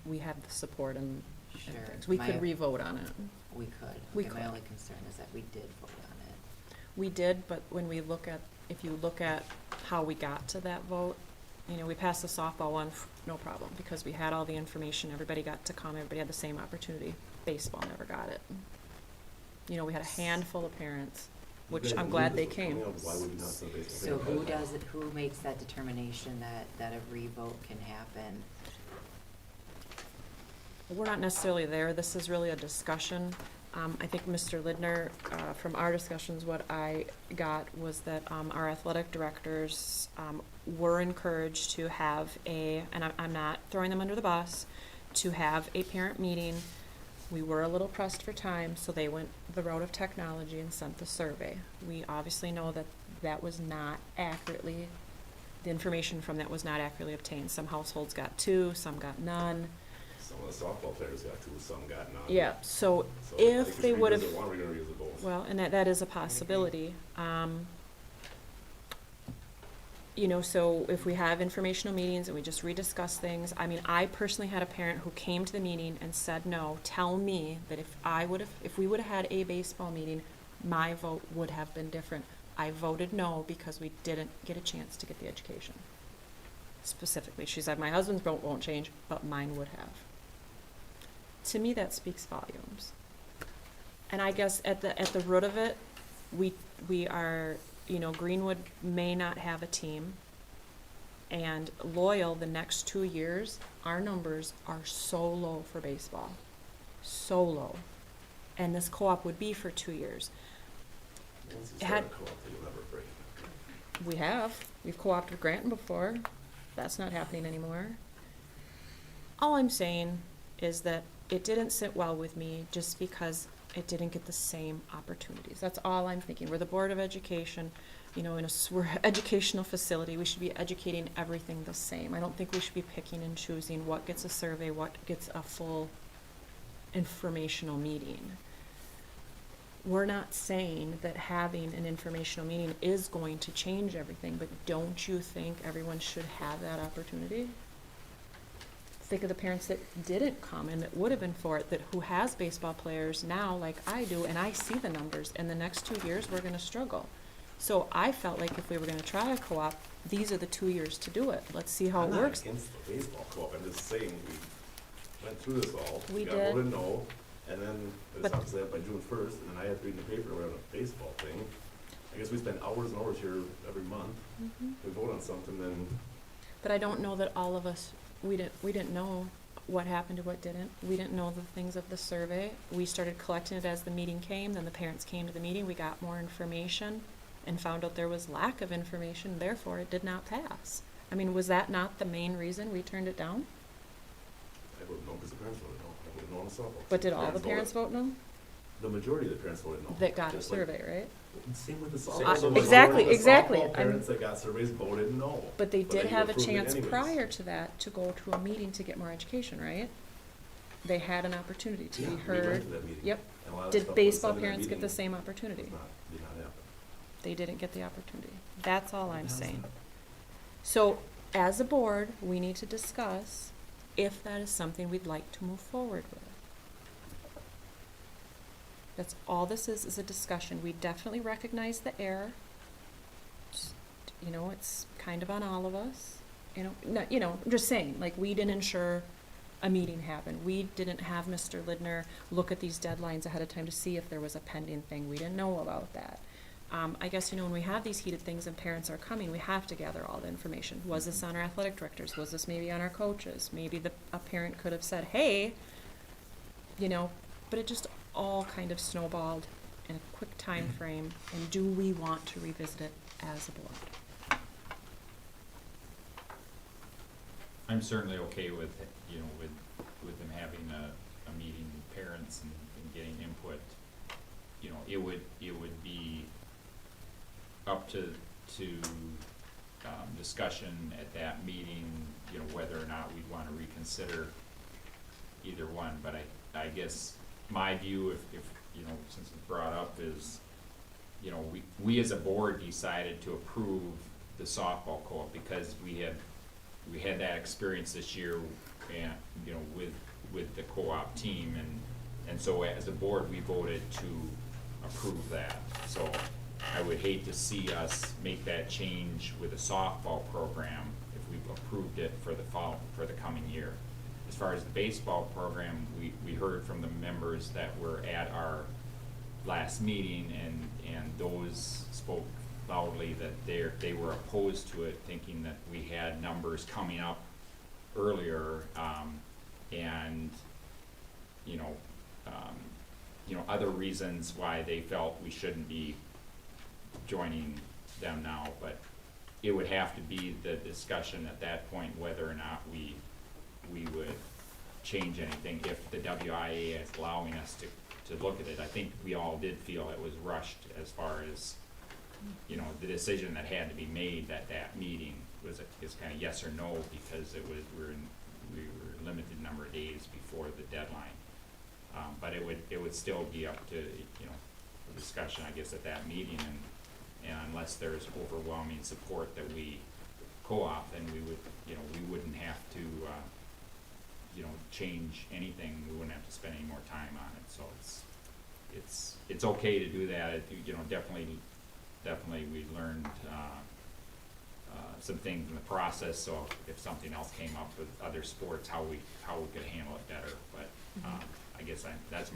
we have the support and Sure. and things. We could My- re-vote on it. We could. We Okay, could. my only concern is that we did vote on it. We did, but when we look at, if you look at how we got to that vote, you know, we passed the softball one, no problem, because we had all the information, everybody got to come, everybody had the same opportunity. Baseball never got it. You know, we had a handful of parents, which I'm glad they came. Why would you not send baseball? So who does it, who makes that determination that a revote can happen? We're not necessarily there, this is really a discussion. I think Mr. Lidner, from our discussions, what I got was that, our athletic directors, were encouraged to have and I'm not throwing them under the bus, to have a parent meeting. We were a little pressed for time, so they went the route of technology and sent the survey. We obviously know that that was not accurately, the information from that was not accurately obtained. Some households got 2, some got none. Some of the softball players got 2, some got none. Yeah, so So if I think we they should would've- revisit one, we're gonna revisit both. well, and that is a possibility. You know, so if we have informational meetings and we just rediscuss things, I mean, I personally had a parent who came to the meeting and said, no, tell me that if we would've had a baseball meeting, my vote would have been different. I voted no because we didn't get a chance to get the education. Specifically, she said, my husband's vote won't change, but mine would have. To me, that speaks volumes. And I guess at the root of it, we are, you know, Greenwood may not have a team. And Loyal, the next 2 years, our numbers are so low for baseball. So low. And this co-op would be for 2 years. Once you had- start a co-op, you'll never break it. We have. We've co-opted Granton before. That's not happening anymore. All I'm saying is that it didn't sit well with me just because it didn't get the same opportunities. That's all I'm thinking. We're the Board of Education, you know, we're an educational facility. We should be educating everything the same. I don't think we should be picking and choosing what gets a survey, what gets a full informational meeting. We're not saying that having an informational meeting is going to change everything, but don't you think everyone should have that opportunity? Think of the parents that didn't come and that would have been for it, that who has baseball players now like I do, and I see the numbers, and the next 2 years we're gonna struggle. So I felt like if we were gonna try a co-op, these are the 2 years to do it. Let's see how it works. I'm not against the baseball co-op, I'm just saying, we went through this all. We got did. voted no, and then But- it's obviously by June 1st, and then I had to read in the paper around a baseball thing. I guess we spend hours and hours here every month. Mhm. We vote on something, then But I don't know that all of us, we didn't know what happened to what didn't. We didn't know the things of the survey. We started collecting it as the meeting came, then the parents came to the meeting, we got more information and found out there was lack of information, therefore it did not pass. I mean, was that not the main reason we turned it down? I voted no because the parents voted no. I voted no on the softball. But did all the parents vote no? The majority of the parents voted no. That got a Just like- survey, right? Same with the Same softball. with the exactly, majority of the exactly. softball I'm- Parents that got surveys voted no. But they But did then you have a approved it chance anyways. prior to that to go to a meeting to get more education, right? They had an opportunity to Yeah, be we heard. went to that meeting, Yep. and a lot of Did stuff that was baseball said in that parents get the meeting same opportunity? did not happen. They didn't get the opportunity. That's all I'm saying. So, as a board, we need to discuss if that is something we'd like to move forward with. That's all this is a discussion. We definitely recognize the error. Just, you know, it's kind of on all of us. I'm just saying, like, we didn't ensure a meeting happened. We didn't have Mr. Lidner look at these deadlines ahead of time to see if there was a pending thing. We didn't know about that. I guess, when we have these heated things and parents are coming, we have to gather all the information. Was this on our athletic directors? Was this maybe on our coaches? Maybe a parent could have said, hey, but it just all kind of snowballed in a quick time frame. And do we want to revisit it as a board? I'm certainly okay with, with them having a meeting with parents and getting input. It would be up to discussion at that meeting, whether or not we'd wanna reconsider either one, but I guess my view, if since it's brought up, is, we as a board decided to approve the softball co-op because we had that experience this year and, you know, with the co-op team, and so as a board, we voted to approve that. So I would hate to see us make that change with a softball program if we've approved it for the coming year. As far as the baseball program, we heard from the members that were at our last meeting, and those spoke loudly that they were opposed to it, thinking that we had numbers coming up earlier, and, you know, other reasons why they felt we shouldn't be joining them now, but it would have to be the discussion at that point whether or not we would change anything if the WIA is allowing us to look at it. I think we all did feel it was rushed as far as, you know, the decision that had to be made at that meeting is kind of yes or no, because we were limited number of days before the deadline. But it would still be up to, you know, a discussion, I guess, at that meeting, and unless there's overwhelming support that we co-op, then we wouldn't have to, change anything. We wouldn't have to spend any more time on it. So it's okay to do that. Definitely we learned some things in the process. So if something else came up with other sports, how we could handle it better. But I guess that's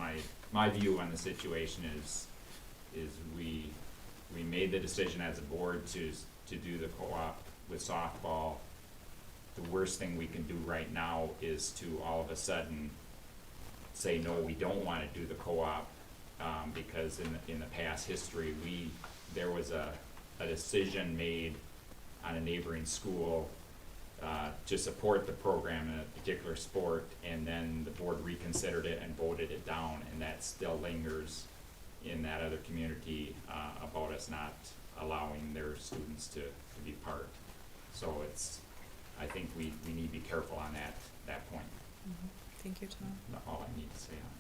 my view on the situation is we made the decision as a board to do the co-op with softball. The worst thing we can do right now is to all of a sudden say, no, we don't want to do the co-op, because in the past history, there was a decision made on a neighboring school to support the program in a particular sport, and then the board reconsidered it and voted it down, and that still lingers in that other community about us not allowing their students to be part. So I think we need to be careful on that point. Mhm. Thank you, Tom. That's all I need to say on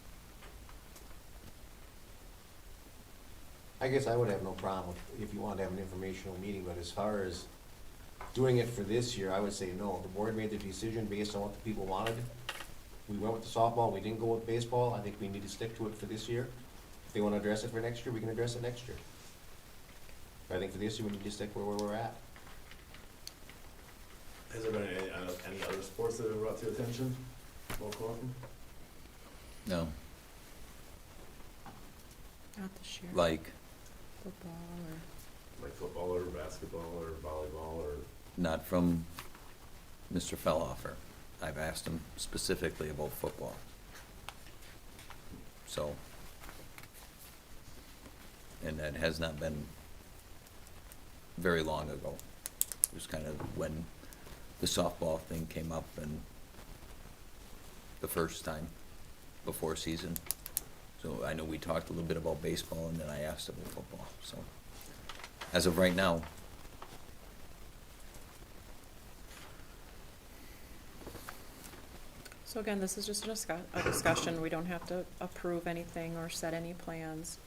I guess I would have no problem if you wanted to have an informational meeting, but as far as doing it for this year, I would say no. The board made the decision based on what the people wanted. We went with the softball, we didn't go with baseball. I think we need to stick to it for this year. If they wanna address it for next year, we can address it next year. But I think for this year, we need to stick where we're at. Has there been any other sports that have been brought to your attention while co-oping? No, Not this year. like, Football or. Like football or basketball or volleyball or? not from Mr. Fellhofer. I've asked him specifically about football. So, and that has not been very long ago. It was kind of when the softball thing came up and the first time before season. So I know we talked a little bit about baseball, and then I asked about football, so as of right now. So again, this is just a discussion. We don't have to approve anything or set any plans.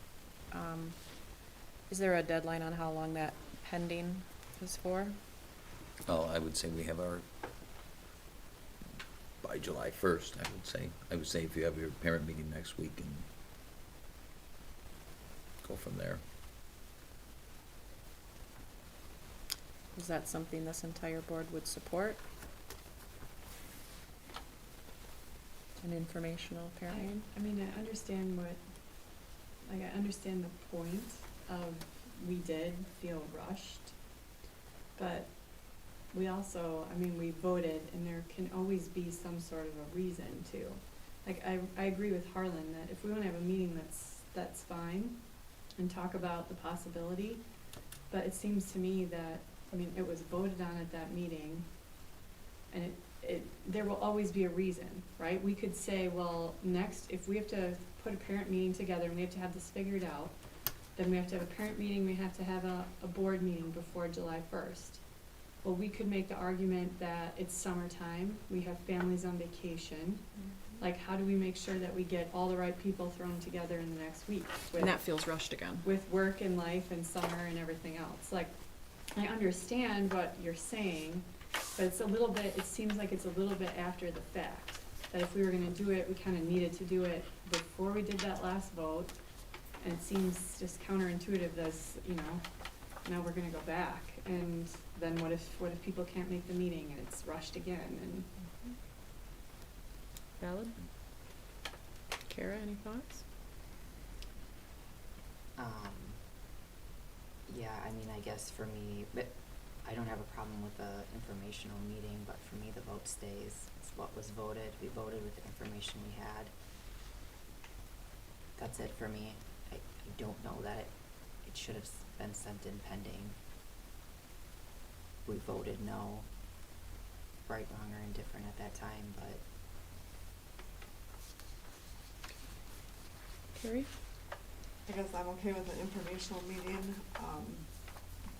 Is there a deadline on how long that pending is for? Well, I would say we have our, by July 1st, I would say. I would say if you have your parent meeting next week and go from there. Is that something this entire board would support? An informational parent meeting? I mean, I understand I understand the point of we did feel rushed, but we also, we voted, and there can always be some sort of a reason too. Like, I agree with Harlan that if we wanna have a meeting, that's fine, and talk about the possibility, but it seems to me that, it was voted on at that meeting, and there will always be a reason, right? We could say, well, next, if we have to put a parent meeting together and we have to have this figured out, then we have to have a parent meeting, we have to have a board meeting before July 1st. Well, we could make the argument that it's summertime, we have families on vacation. Like, how do we make sure that we get all the right people thrown together in the next week? And that feels rushed again. With work and life and summer and everything else. Like, I understand what you're saying, But it's a little bit, it seems like it's a little bit after the fact, that if we were gonna do it, we kinda needed to do it before we did that last vote. And it seems just counterintuitive this, you know, now we're gonna go back, and then what if people can't make the meeting and it's rushed again, and Valid? Kara, any thoughts? Yeah, I mean, I guess for me, but I don't have a problem with the informational meeting, but for me, the vote stays. It's what was voted. We voted with the information we had. That's it for me. I don't know that it should have been sent in pending. We voted no, right, wrong, or indifferent at that time, but Carrie? I guess I'm okay with an informational meeting,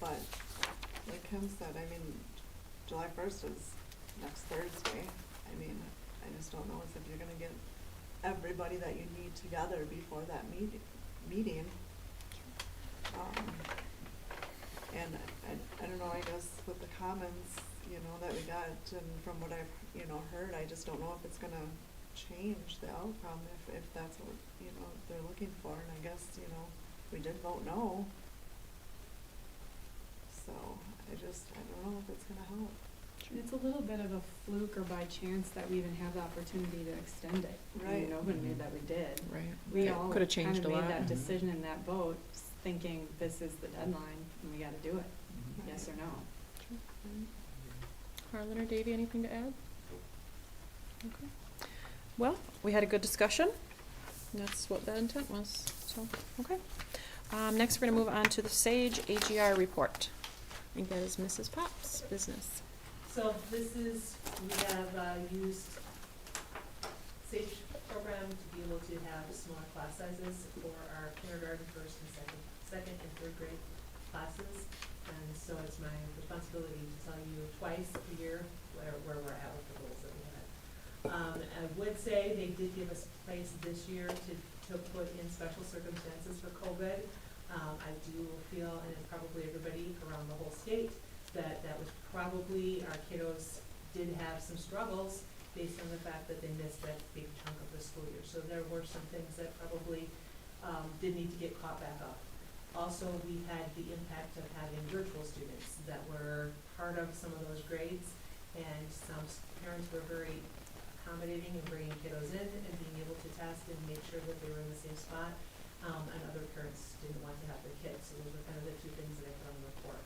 but like Kim said, I mean, July 1st is next Thursday. I mean, I just don't know if you're gonna get everybody that you need together before that meeting. And I don't know, I guess with the comments, you know, that we got and from what I've, you know, heard, I just don't know if it's gonna change the outcome if that's what, you know, they're looking for. And I guess, you know, we did vote no. So I don't know if it's gonna help. it's a little bit of a fluke or by chance that we even have the opportunity to extend it. I mean, Right. nobody knew that we did. Right. We It all could have changed a kind of lot. made that Mhm. decision in that vote, thinking this is the deadline and we gotta do it, Mm-hmm. yes or no. Harlan or Davey, anything to add? Okay. Well, we had a good discussion. And that's what the intent was, so, okay. Next, we're gonna move on to the SAGE AGR report. I think that is Mrs. Pop's business. So this is, we have used SAGE program to be able to have smaller class sizes for our kindergarten, first and second and third grade classes. And so it's my responsibility to tell you twice a year where we're at with the goals that we had. I would say they did give us place this year to put in special circumstances for COVID. I do feel, and it's probably everybody around the whole state, that was probably, our kiddos did have some struggles based on the fact that they missed that big chunk of the school year. So there were some things that probably did need to get caught back up. Also, we had the impact of having virtual students that were part of some of those grades, and some parents were very accommodating and bringing kiddos in and being able to test and make sure that they were in the same spot. And other parents didn't want to have their kids, so those were kind of the two things that I put on the report.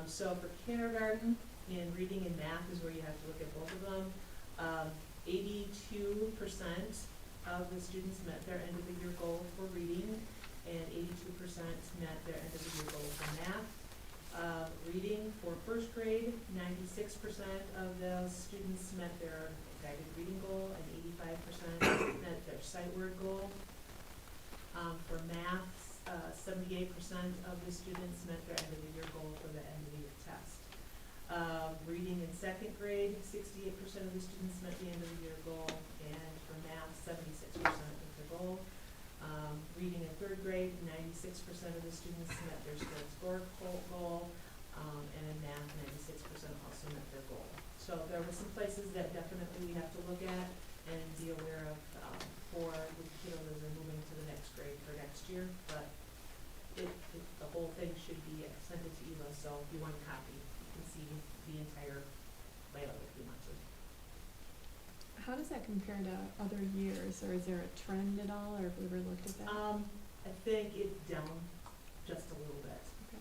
So for kindergarten, in reading and math is where you have to look at both of them. 82% of the students met their end of the year goal for reading, and 82% met their end of the year goal for math. Reading for first grade, 96% of those students met their guided reading goal, and 85% met their sight word goal. For math, 78% of the students met their end of the year goal for the end of the year test. Reading in second grade, 68% of the students met the end of the year goal, and for math, 76% met their goal. Reading in third grade, 96% of the students met their score goal, and in math, 96% also met their goal. So there were some places that definitely we have to look at and be aware of for the kiddos as they're moving to the next grade for next year. But the whole thing should be sent to Eva, so if you want a copy, you can see the entire layout if you want to. How does that compare to other years, or is there a trend at all, or have we ever looked at that? I think it's down just a little bit. Okay.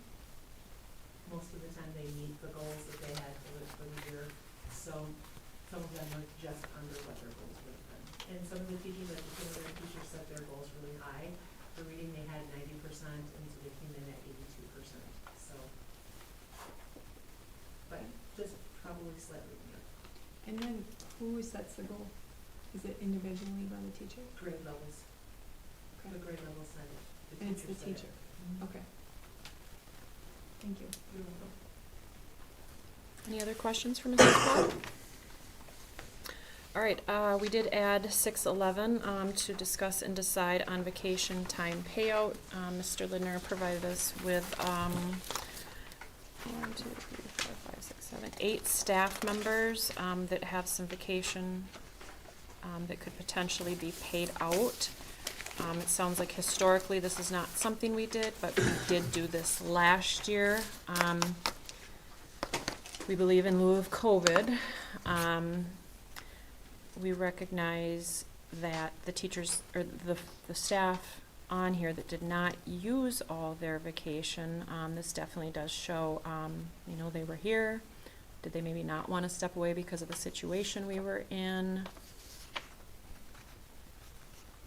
Most of the time they meet the goals that they had for the year, so some of them are just under what their goals would have been. And some of the teachers, like the kindergarten teachers, set their goals really high. For reading, they had 90%, and so they came in at 82%, so. But just probably slightly more. And then who sets the goal? Is it individually by the teacher? Grade levels, Okay. the grade level set it. And it's the set it. teacher? Mhm. Okay. Thank you. You're welcome. Any other questions for Mrs. Pop? All right, we did add 611 to discuss and decide on vacation time payout. Mr. Lindner provided us with 1, 2, 3, 4, 5, 6, 7, 8 staff members that have some vacation that could potentially be paid out. It sounds like historically this is not something we did, but we did do this last year. We believe in lieu of COVID. We recognize that the teachers, or the staff on here that did not use all their vacation, this definitely does show, you know, they were here. Did they maybe not want to step away because of the situation we were in?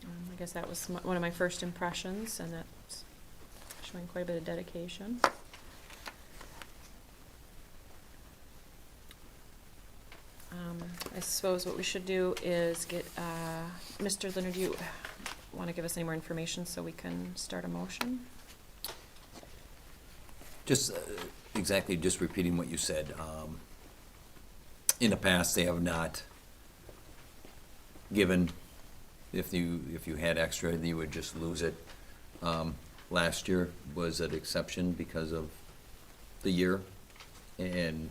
I guess that was one of my first impressions, and that's showing quite a bit of dedication. I suppose what we should do is get, Mr. Leonard, do you want to give us any more information so we can start a motion? Just exactly, just repeating what you said. In the past, they have not given, if you had extra, you would just lose it. Last year was an exception because of the year, and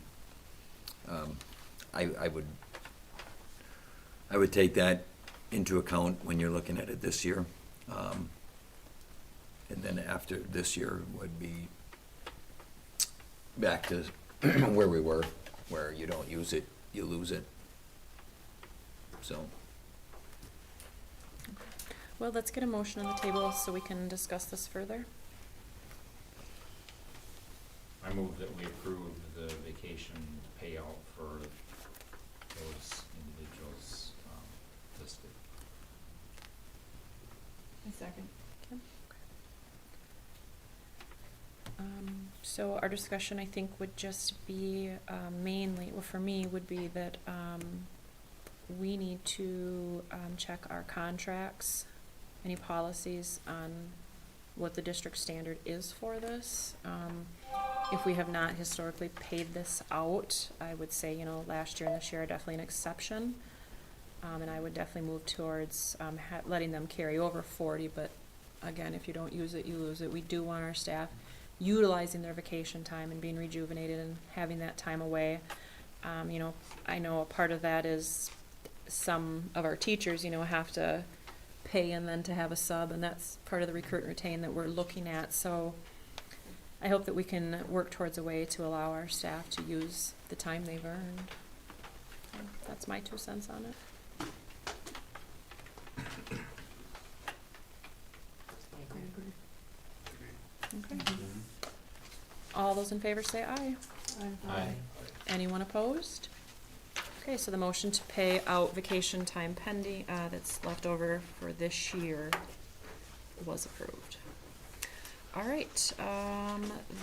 I would take that into account when you're looking at it this year. And then after this year would be back to where we were, where you don't use it, you lose it. So. Well, let's get a motion on the table so we can discuss this further. I move that we approve the vacation payout for those individuals listed. A second. So our discussion, I think, would just be mainly, well, for me, would be that we need to check our contracts, any policies on what the district standard is for this. If we have not historically paid this out, I would say, you know, last year and this year are definitely an exception. And I would definitely move towards letting them carry over 40, but again, if you don't use it, you lose it. We do want our staff utilizing their vacation time and being rejuvenated and having that time away. You know, I know a part of that is some of our teachers, you know, have to pay and then to have a sub, and that's part of the recruit and retain that we're looking at. So I hope that we can work towards a way to allow our staff to use the time they've earned. So that's my 2 cents on it. Okay. All those in favor say aye. Aye. Anyone opposed? Okay, so the motion to pay out vacation time pending, that's left over for this year was approved. All right,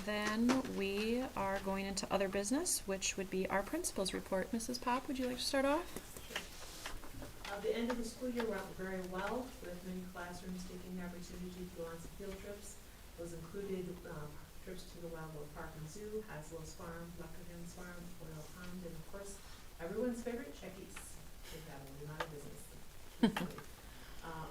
then we are going into other business, which would be our principal's report. Mrs. Pop, would you like to start off? The end of the school year went very well, with many classrooms taking the opportunity to go on some field trips. Those included trips to the Wildwood Park and Zoo, Haslow's Farm, Buckingham's Farm, Oil Pond, and of course, everyone's favorite, Checky's. They've got a lot of business.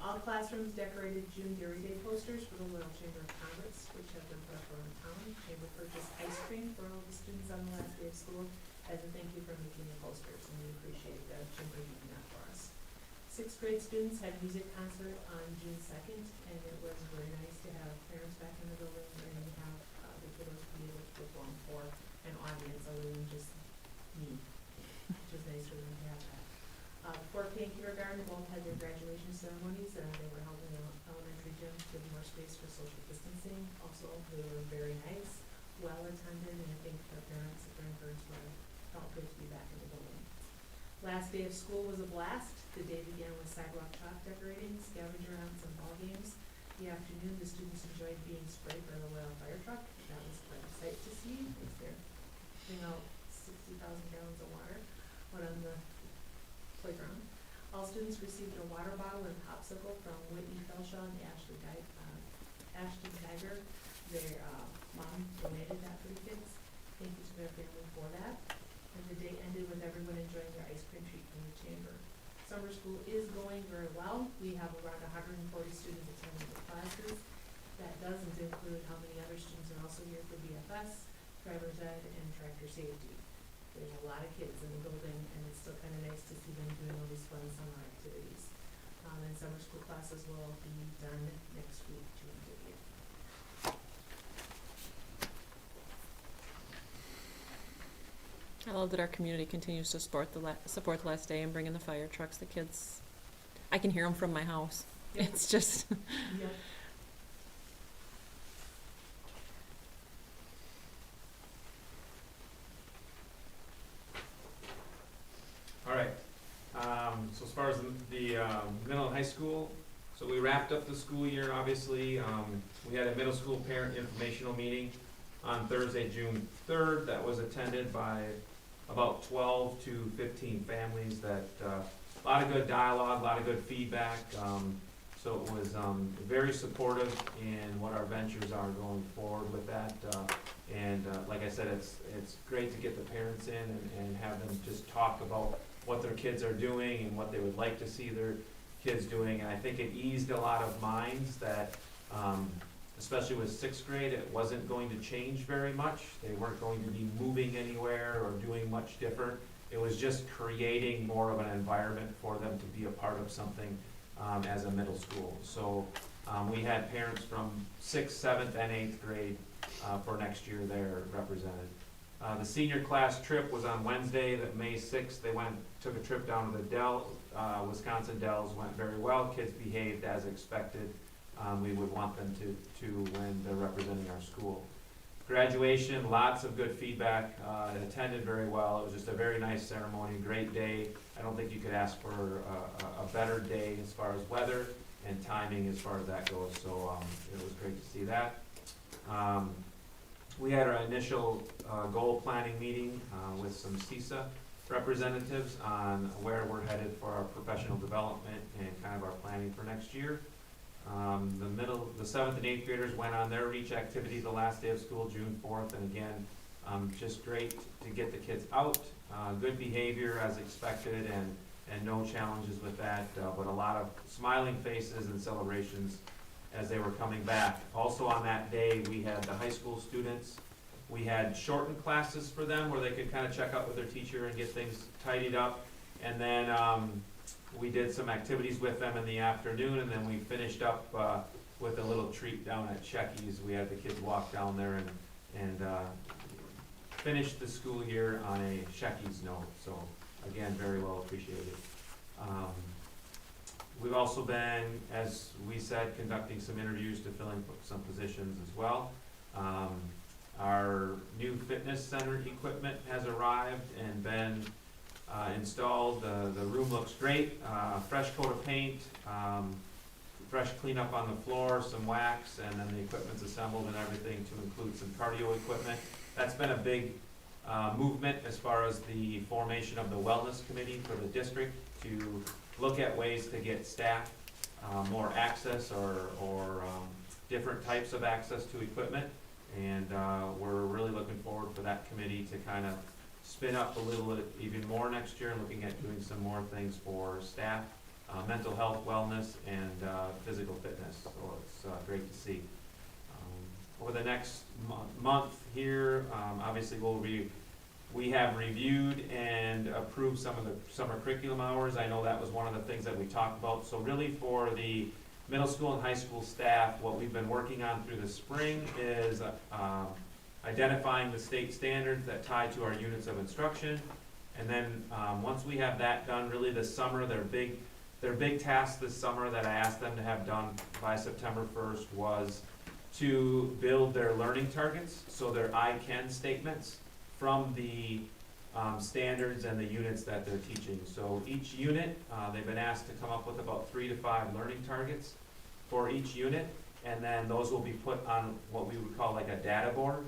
All classrooms decorated June Dairy Day posters for the Loyal Chamber of Commerce, which have been put up around town. Chamber purchased ice cream for all the students on the last day of school as a thank you for making the posters, and we appreciate the Chamber doing that for us. 6th grade students had music concert on June 2nd, and it was very nice to have parents back in the building and have the kiddos be able to perform for an audience other than just me, which is nice for them to have that. 4K and kindergarten both had their graduation ceremonies, and they were held in the elementary gym to give more space for social distancing. Also, they were very nice, well attended, and I think their parents and grandparents felt good to be back in the building. Last day of school was a blast. The day began with sidewalk chalk decorating, scavenger hunts, and ball games. The afternoon, the students enjoyed being sprayed by the Loyal Fire Truck. That was quite a sight to see. It's there, putting out 60,000 gallons of water out on the playground. All students received a water bottle and popsicle from Whitney Felshaw and Ashton Geiger. Their mom donated that for the kids. Thank you to their family for that. And the day ended with everyone enjoying their ice cream treat from the chamber. Summer school is going very well. We have around 140 students attending the classes. That doesn't include how many other students are also here for BFS. driver's ed, and tractor safety. There's a lot of kids in the building, and it's still kind of nice to see them doing all these fun summer activities. And summer school classes will be done next week, June 30th. I love that our community continues to support the last day and bring in the fire trucks. The kids, I can hear them from my house. Yep. It's just, Yep. All right, so as far as the middle and high school, so we wrapped up the school year, obviously. We had a middle school parent informational meeting on Thursday, June 3rd, that was attended by about 12 to 15 families that, a lot of good dialogue, a lot of good feedback. So it was very supportive in what our ventures are going forward with that. And like I said, it's great to get the parents in and have them just talk about what their kids are doing and what they would like to see their kids doing. And I think it eased a lot of minds that, especially with sixth grade, it wasn't going to change very much. They weren't going to be moving anywhere or doing much different. It was just creating more of an environment for them to be a part of something as a middle school. So we had parents from 6th, 7th, and 8th grade for next year there represented. The senior class trip was on Wednesday, May 6th. They took a trip down to the Wisconsin Dells, went very well. Kids behaved as expected. We would want them to when they're representing our school. Graduation, lots of good feedback, attended very well. It was just a very nice ceremony, great day. I don't think you could ask for a better day as far as weather and timing as far as that goes, so it was great to see that. We had our initial goal planning meeting with some CISA representatives on where we're headed for our professional development and kind of our planning for next year. The 7th and 8th graders went on their reach activity the last day of school, June 4th, and again, just great to get the kids out, good behavior as expected, and no challenges with that, but a lot of smiling faces and celebrations as they were coming back. Also on that day, we had the high school students. We had shortened classes for them where they could kind of check out with their teacher and get things tidied up, and then we did some activities with them in the afternoon, and then we finished up with a little treat down at Checky's. We had the kids walk down there and finish the school year on a Checky's note. So again, very well appreciated. We've also been, as we said, conducting some interviews to fill in some positions as well. Our new fitness center equipment has arrived and been installed. The room looks great, fresh coat of paint, fresh cleanup on the floor, some wax, and then the equipment's assembled and everything to include some cardio equipment. That's been a big movement as far as the formation of the wellness committee for the district to look at ways to get staff more access or different types of access to equipment. And we're really looking forward for that committee to kind of spin up a little bit even more next year, looking at doing some more things for staff, mental health, wellness, and physical fitness. So it's great to see. Over the next month here, obviously we have reviewed and approved some of the summer curriculum hours. I know that was one of the things that we talked about. So really for the middle school and high school staff, what we've been working on through the spring is identifying the state standards that tie to our units of instruction. And then once we have that done, really this summer, their big task this summer that I asked them to have done by September 1st was to build their learning targets, so their I can statements from the standards and the units that they're teaching. So each unit, they've been asked to come up with about 3 to 5 learning targets for each unit, and then those will be put on what we would call like a data board,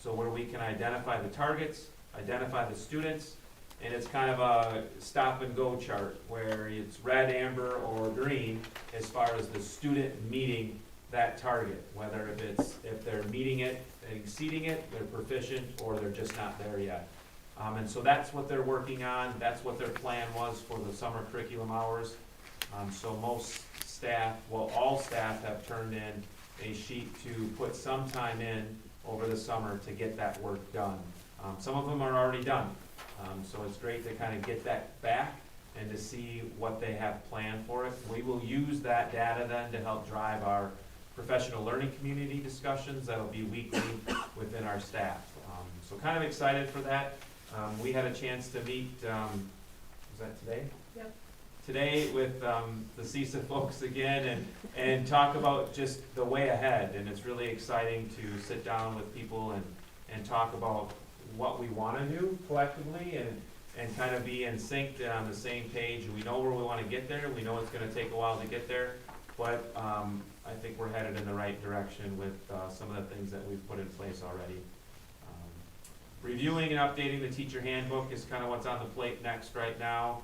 so where we can identify the targets, identify the students, and it's kind of a stop and go chart where it's red, amber, or green as far as the student meeting that target, whether if they're meeting it, exceeding it, they're proficient, or they're just not there yet. And so that's what they're working on. That's what their plan was for the summer curriculum hours. So most staff, well, all staff have turned in a sheet to put some time in over the summer to get that work done. Some of them are already done, so it's great to kind of get that back and to see what they have planned for it. We will use that data then to help drive our professional learning community discussions that'll be weekly within our staff. So kind of excited for that. We had a chance to meet, was that today? Yep. Today with the CISA folks again and talk about just the way ahead. And it's really exciting to sit down with people and talk about what we want to do collectively and kind of be in sync and on the same page. We know where we want to get there. We know it's going to take a while to get there, but I think we're headed in the right direction with some of the things that we've put in place already. Reviewing and updating the teacher handbook is kind of what's on the plate next right now.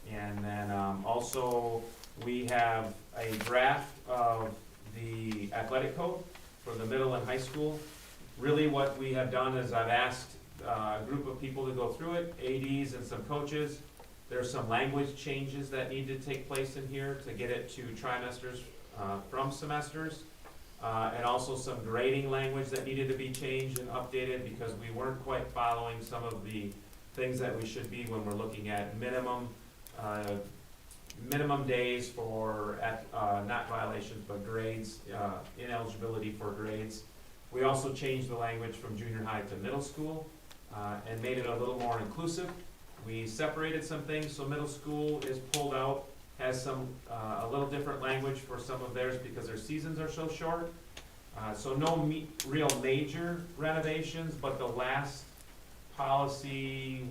And then also we have a draft of the athletic code for the middle and high school. Really what we have done is I've asked a group of people to go through it, ADs and some coaches. There's some language changes that need to take place in here to get it to trimesters from semesters. And also some grading language that needed to be changed and updated because we weren't quite following some of the things that we should be when we're looking at minimum days for, not violations, but grades, ineligibility for grades. We also changed the language from junior high to middle school and made it a little more inclusive. We separated some things, so middle school is pulled out, has some, a little different language for some of theirs because their seasons are so short. So no real major renovations, but the last policy,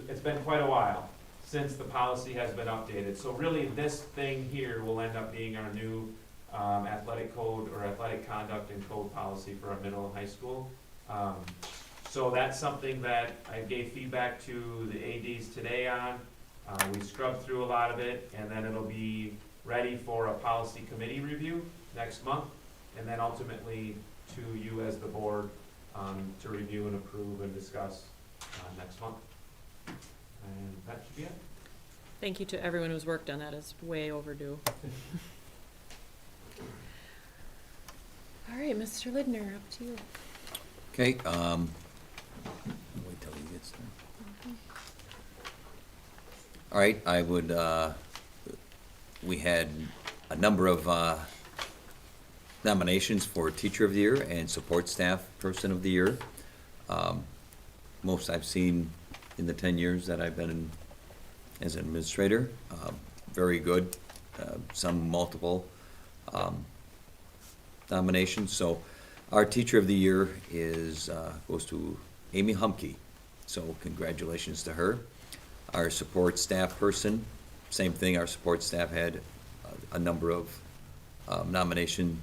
it's been quite a while since the policy has been updated. So really this thing here will end up being our new athletic code or athletic conduct and code policy for our middle and high school. So that's something that I gave feedback to the ADs today on. We scrubbed through a lot of it, and then it'll be ready for a policy committee review next month, and then ultimately to you as the board to review and approve and discuss next month. And that should be it. Thank you to everyone who's worked on that. It's way overdue. All right, Mr. Lidner, up to you. Okay, wait till he gets there. All right, I would, we had a number of nominations for Teacher of the Year and Support Staff Person of the Year. Most I've seen in the 10 years that I've been as an administrator. Very good, some multiple nominations. So our Teacher of the Year is goes to Amy Humke, so congratulations to her. Our support staff person, same thing, our support staff had a number of nomination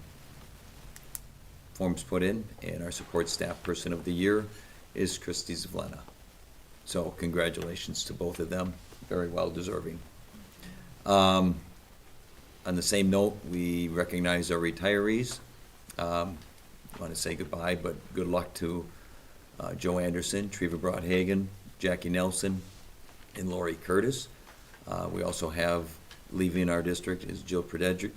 forms put in, and our support staff person of the year is Christy Zvlena. So congratulations to both of them, very well deserving. On the same note, we recognize our retirees. Want to say goodbye, but good luck to Joe Anderson, Treva Broadhagen, Jackie Nelson, and Lori Curtis. We also have, leaving our district, is Jill Pedretti.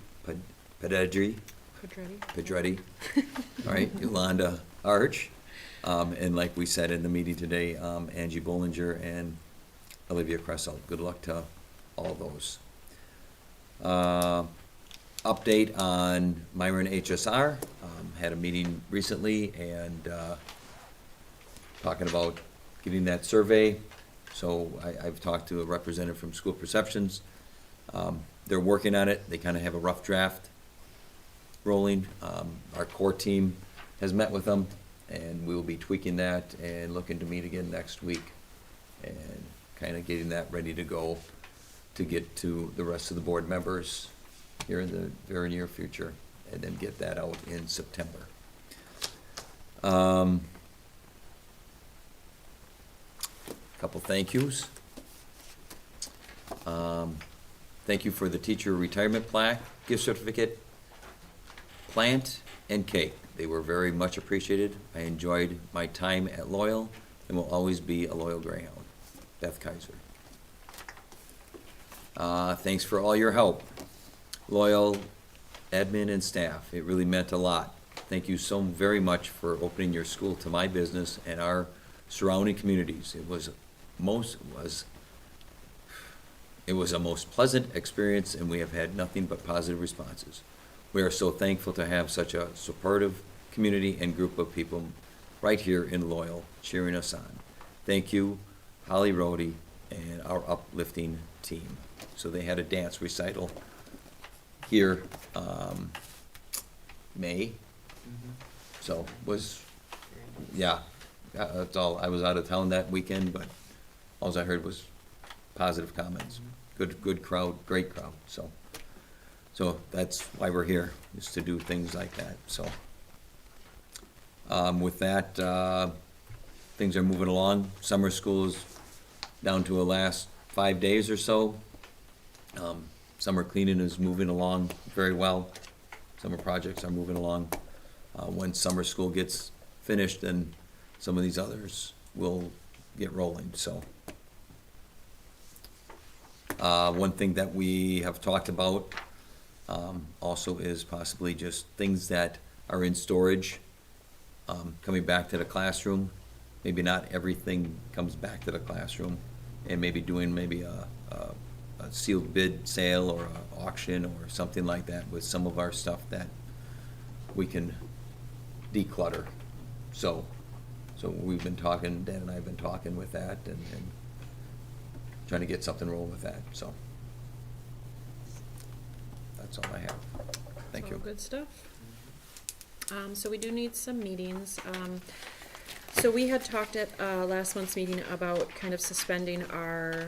All right, Yolanda Arch. And like we said in the meeting today, Angie Bollinger and Olivia Cressel. Good luck to all those. Update on Myron HSR. Had a meeting recently and talking about getting that survey. So I've talked to a representative from School Perceptions. They're working on it. They kind of have a rough draft rolling. Our core team has met with them, and we will be tweaking that and looking to meet again next week and kind of getting that ready to go to get to the rest of the board members here in the very near future, and then get that out in September. Couple thank yous. Thank you for the teacher retirement plaque, gift certificate, plant, and cake. They were very much appreciated. I enjoyed my time at Loyal and will always be a loyal Greyhound. Beth Kaiser. Thanks for all your help, Loyal admin and staff. It really meant a lot. Thank you so very much for opening your school to my business and our surrounding communities. It was a most pleasant experience, and we have had nothing but positive responses. We are so thankful to have such a supportive community and group of people right here in Loyal cheering us on. Thank you, Holly Rohde and our uplifting team. So they had a dance recital here, May, so was, yeah, that's all. I was out of town that weekend, but all I heard was positive comments. Good crowd, great crowd, so that's why we're here, is to do things like that, so. With that, things are moving along. Summer school is down to the last 5 days or so. Summer cleaning is moving along very well. Summer projects are moving along. When summer school gets finished, then some of these others will get rolling, so. One thing that we have talked about also is possibly just things that are in storage, coming back to the classroom. Maybe not everything comes back to the classroom, and maybe doing a sealed bid sale or an auction or something like that with some of our stuff that we can declutter. So we've been talking, Dan and I have been talking with that and trying to get something rolling with that, so. That's all I have. Thank All you. good stuff. So we do need some meetings. So we had talked at last month's meeting about kind of suspending our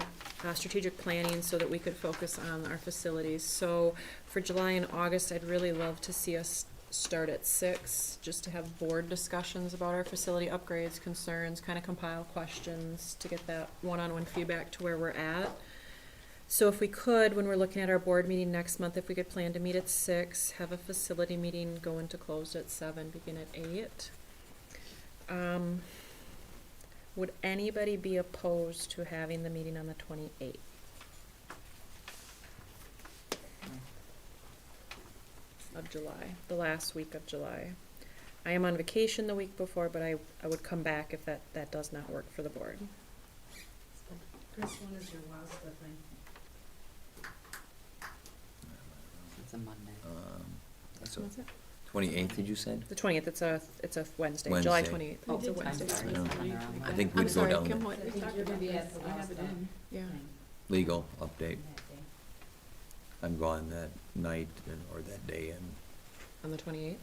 strategic planning so that we could focus on our facilities. So for July and August, I'd really love to see us start at 6, just to have board discussions about our facility upgrades, concerns, kind of compile questions to get that one-on-one feedback to where we're at. So if we could, when we're looking at our board meeting next month, if we could plan to meet at 6, have a facility meeting, go into closed at 7, begin at 8. Would anybody be opposed to having the meeting on the 28th? Of July, the last week of July. I am on vacation the week before, but I would come back if that does not work for the board. Chris, when is your last thing? It's a Monday. So What's it? 28th, did you say? The 20th, it's a Wednesday, July Wednesday. 28th. Oh, It's a I'm Wednesday. sorry. Yeah. I I'm think I'm we'd go sorry, down Kim, there. what, I we think talked you're gonna about be this. at the I have last it in, yeah. Legal update. That day. I'm gone that night or that day, and On the 28th,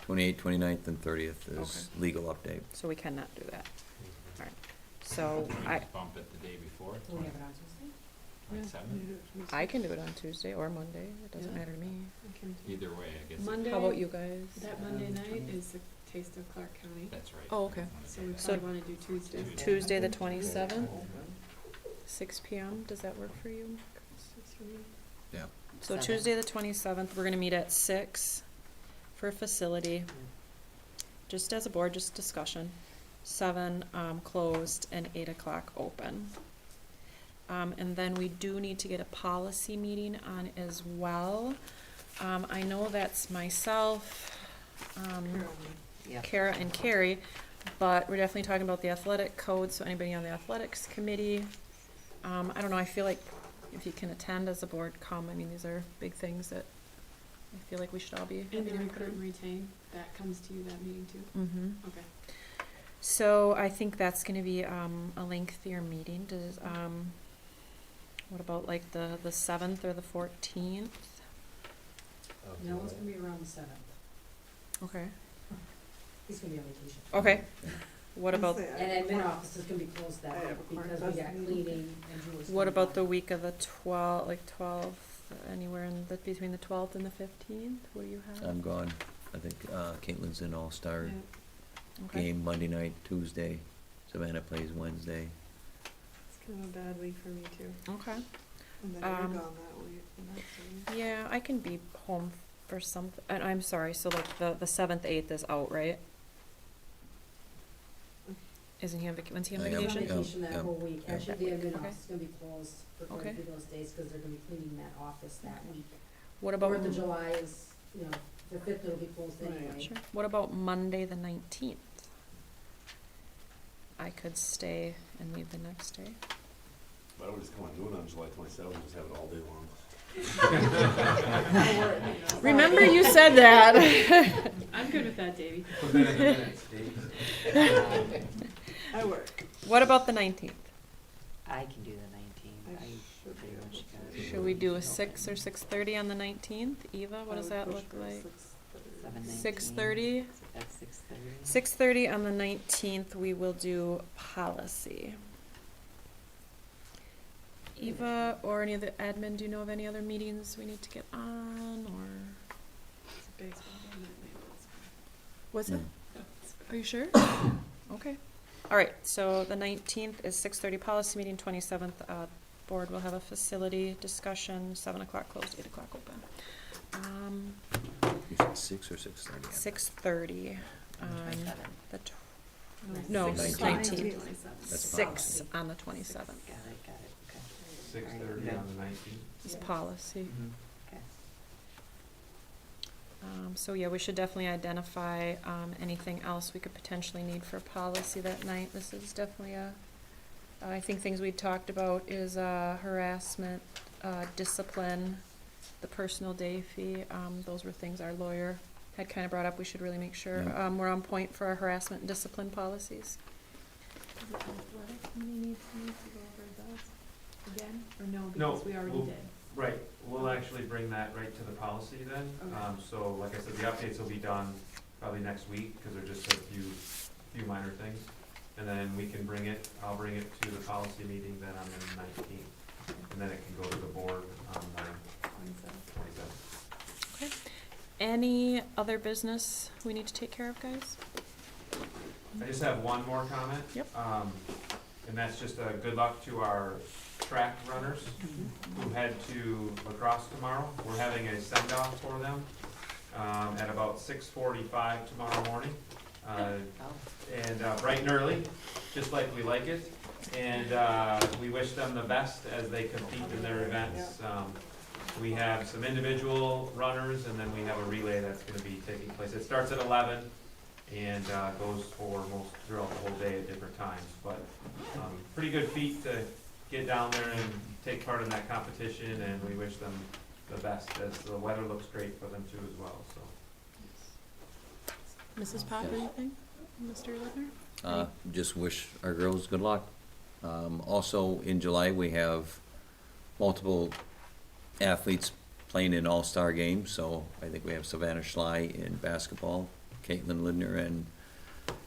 28th, 29th, and 30th is Okay. legal update. so we cannot do that. Alright, so Can we I, just bump it the day before, Do we have it on Tuesday? like 7? I can do it on Tuesday or Monday, it doesn't Yeah. matter to me. I can do- Either way, I guess. Monday. How about you guys? That Monday night is the Taste of Clark County, That's right. Oh, okay. so we So- probably wanna do Tuesday. Tuesday, the 27th, 6 p.m., does that work for you? Six for me. Yeah. So 7. Tuesday, the 27th, we're gonna meet at 6 for a facility, just as a board, just discussion. 7, closed, and 8 o'clock open. And then we do need to get a policy meeting on as well. I know that's myself, Yep. Kara and Carrie, but we're definitely talking about the athletic code, so anybody on the athletics committee. I don't know, I feel like if you can attend as a board, come, I mean, these are big things that I feel like we should all be. And the recruit and retain, that comes to you, that meeting too? Mm-hmm. Okay. So I think that's gonna be, a lengthier meeting, does, what about like the 7th or the 14th? No one's gonna be around the 7th. Okay, He's gonna be on vacation. okay, what about, And admin office is gonna be closed that I week have a because court we got meeting. cleaning and Julie's. what coming about back. the week of the 12th, anywhere in the, between the 12th and the 15th, what do you have? I'm gone. I think Caitlin's in All-Star Yeah, Okay. game Monday night, Tuesday. Savannah plays Wednesday. It's kind of a bad week for me too. Okay, And then you're Um, gone that week, the next week. yeah, I can be home for some, and I'm sorry, so like the 7th, 8th is out, right? Isn't he on when's he on I am, He's on vacation? vacation that yeah. whole week. Yeah. Actually, the admin Okay. office is gonna be closed for Okay. quite a few of those days because they're gonna be cleaning that office that week. What about, Fourth of July is you know, the 5th it'll be closed Right. anyway. Sure. What about Monday, the 19th? I could stay and leave the next day. Why don't we just come on noon on July 27th and just have it all day long? Remember you said that. I'm good with that, Davey. Put that in the minutes, Dave. I work. What about the 19th? I can do the 19th. I I should be pretty able much to. got it. Should we do a 6 or 6:30 on the 19th? Eva, what does that look like? 7:19. 6:30? At 6:30. 6:30 on the 19th, we will do policy. Eva or any of the admin, do you know of any other meetings we need to get on, or? It's a baseball game that night, that's Was it? No. fine. It's fine. Are you sure? Okay. All right, so the 19th is 6:30 policy meeting, 27th, board will have a facility discussion, 7 o'clock closed, 8 o'clock open. You said 6 or 6:30? 6:30 on 27th. the, no, 19th. 19th. That's 6 policy. on the 27th. Got it, okay. 6:30 on the 19th. It's Yeah. policy. Okay. So yeah, we should definitely identify, anything else we could potentially need for policy that night. This is definitely I think things we talked about is, harassment, discipline, the personal day fee. Those were things our lawyer had kind of brought up. We should really make sure, Yeah. we're on point for our harassment and discipline policies. Does the athletic committee need to go over those again? Or no, No, because we already we'll- did. Right, we'll actually bring that right to the policy then. Okay. So like I said, the updates will be done probably next week, because they're just a few minor things. And then we can bring it, I'll bring it to the policy meeting then on the 19th. And then it can go to the board on the 27th. Okay. Any other business we need to take care of, guys? I just have one more comment. Yep. And that's just a good luck to our track runners who head to lacrosse tomorrow. We're having a send-off for them at about 6:45 tomorrow morning. Oh, And bright and early, just like we like it. And we wish them the best as they compete in their events. We have some individual runners, and then we have a relay that's gonna be taking place. It starts at 11 and goes for most throughout the whole day at different times. But pretty good feat to get down there and take part in that competition, and we wish them the best, as the weather looks great for them too as well, so. Mrs. Pop, anything? Mr. Lippner? Just wish our girls good luck. Also, in July, we have multiple athletes playing in all-star games, so I think we have Savannah Schley in basketball, Caitlin Lindner and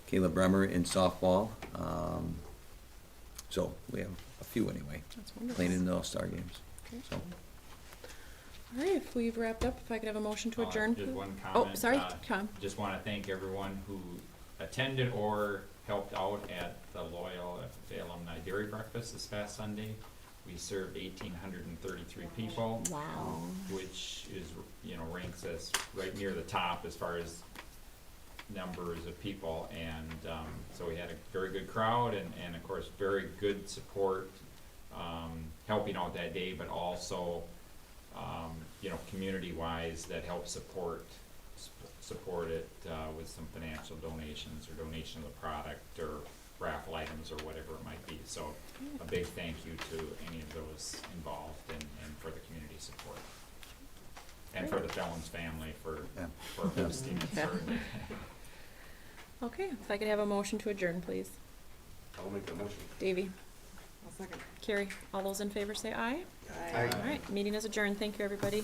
Kayla Bremer in softball. So we have a few anyway, That's wonderful. playing in the all-star games, Okay. so. All right, if we've wrapped up, if I could have a motion to adjourn, Just please. one Oh, comment. sorry, Tom. Just want to thank everyone who attended or helped out at the Loyal FFA Alumni Dairy Breakfast this past Sunday. We served 1,833 people, Wow. which is, ranks us right near the top as far as numbers of people. And so we had a very good crowd and of course, very good support, helping out that day, but also, community-wise that helped support it with some financial donations or donation of the product or raffle items or whatever it might be. So a big thank you to any of those involved and for the community support. And for the Fellons family for hosting and Yeah. serving. Okay, if I could have a motion to adjourn, please. I'll make the motion. Davey, I'll second. Carrie, all those in favor say aye. Aye. All right, meeting is adjourned. Thank you, everybody.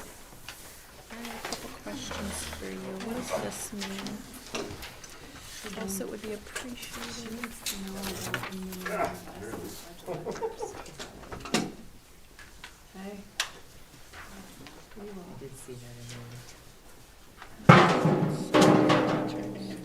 I have a couple questions for you. What does this mean? I guess it would be She appreciated. needs to know about Hey. We will. I did see that in there.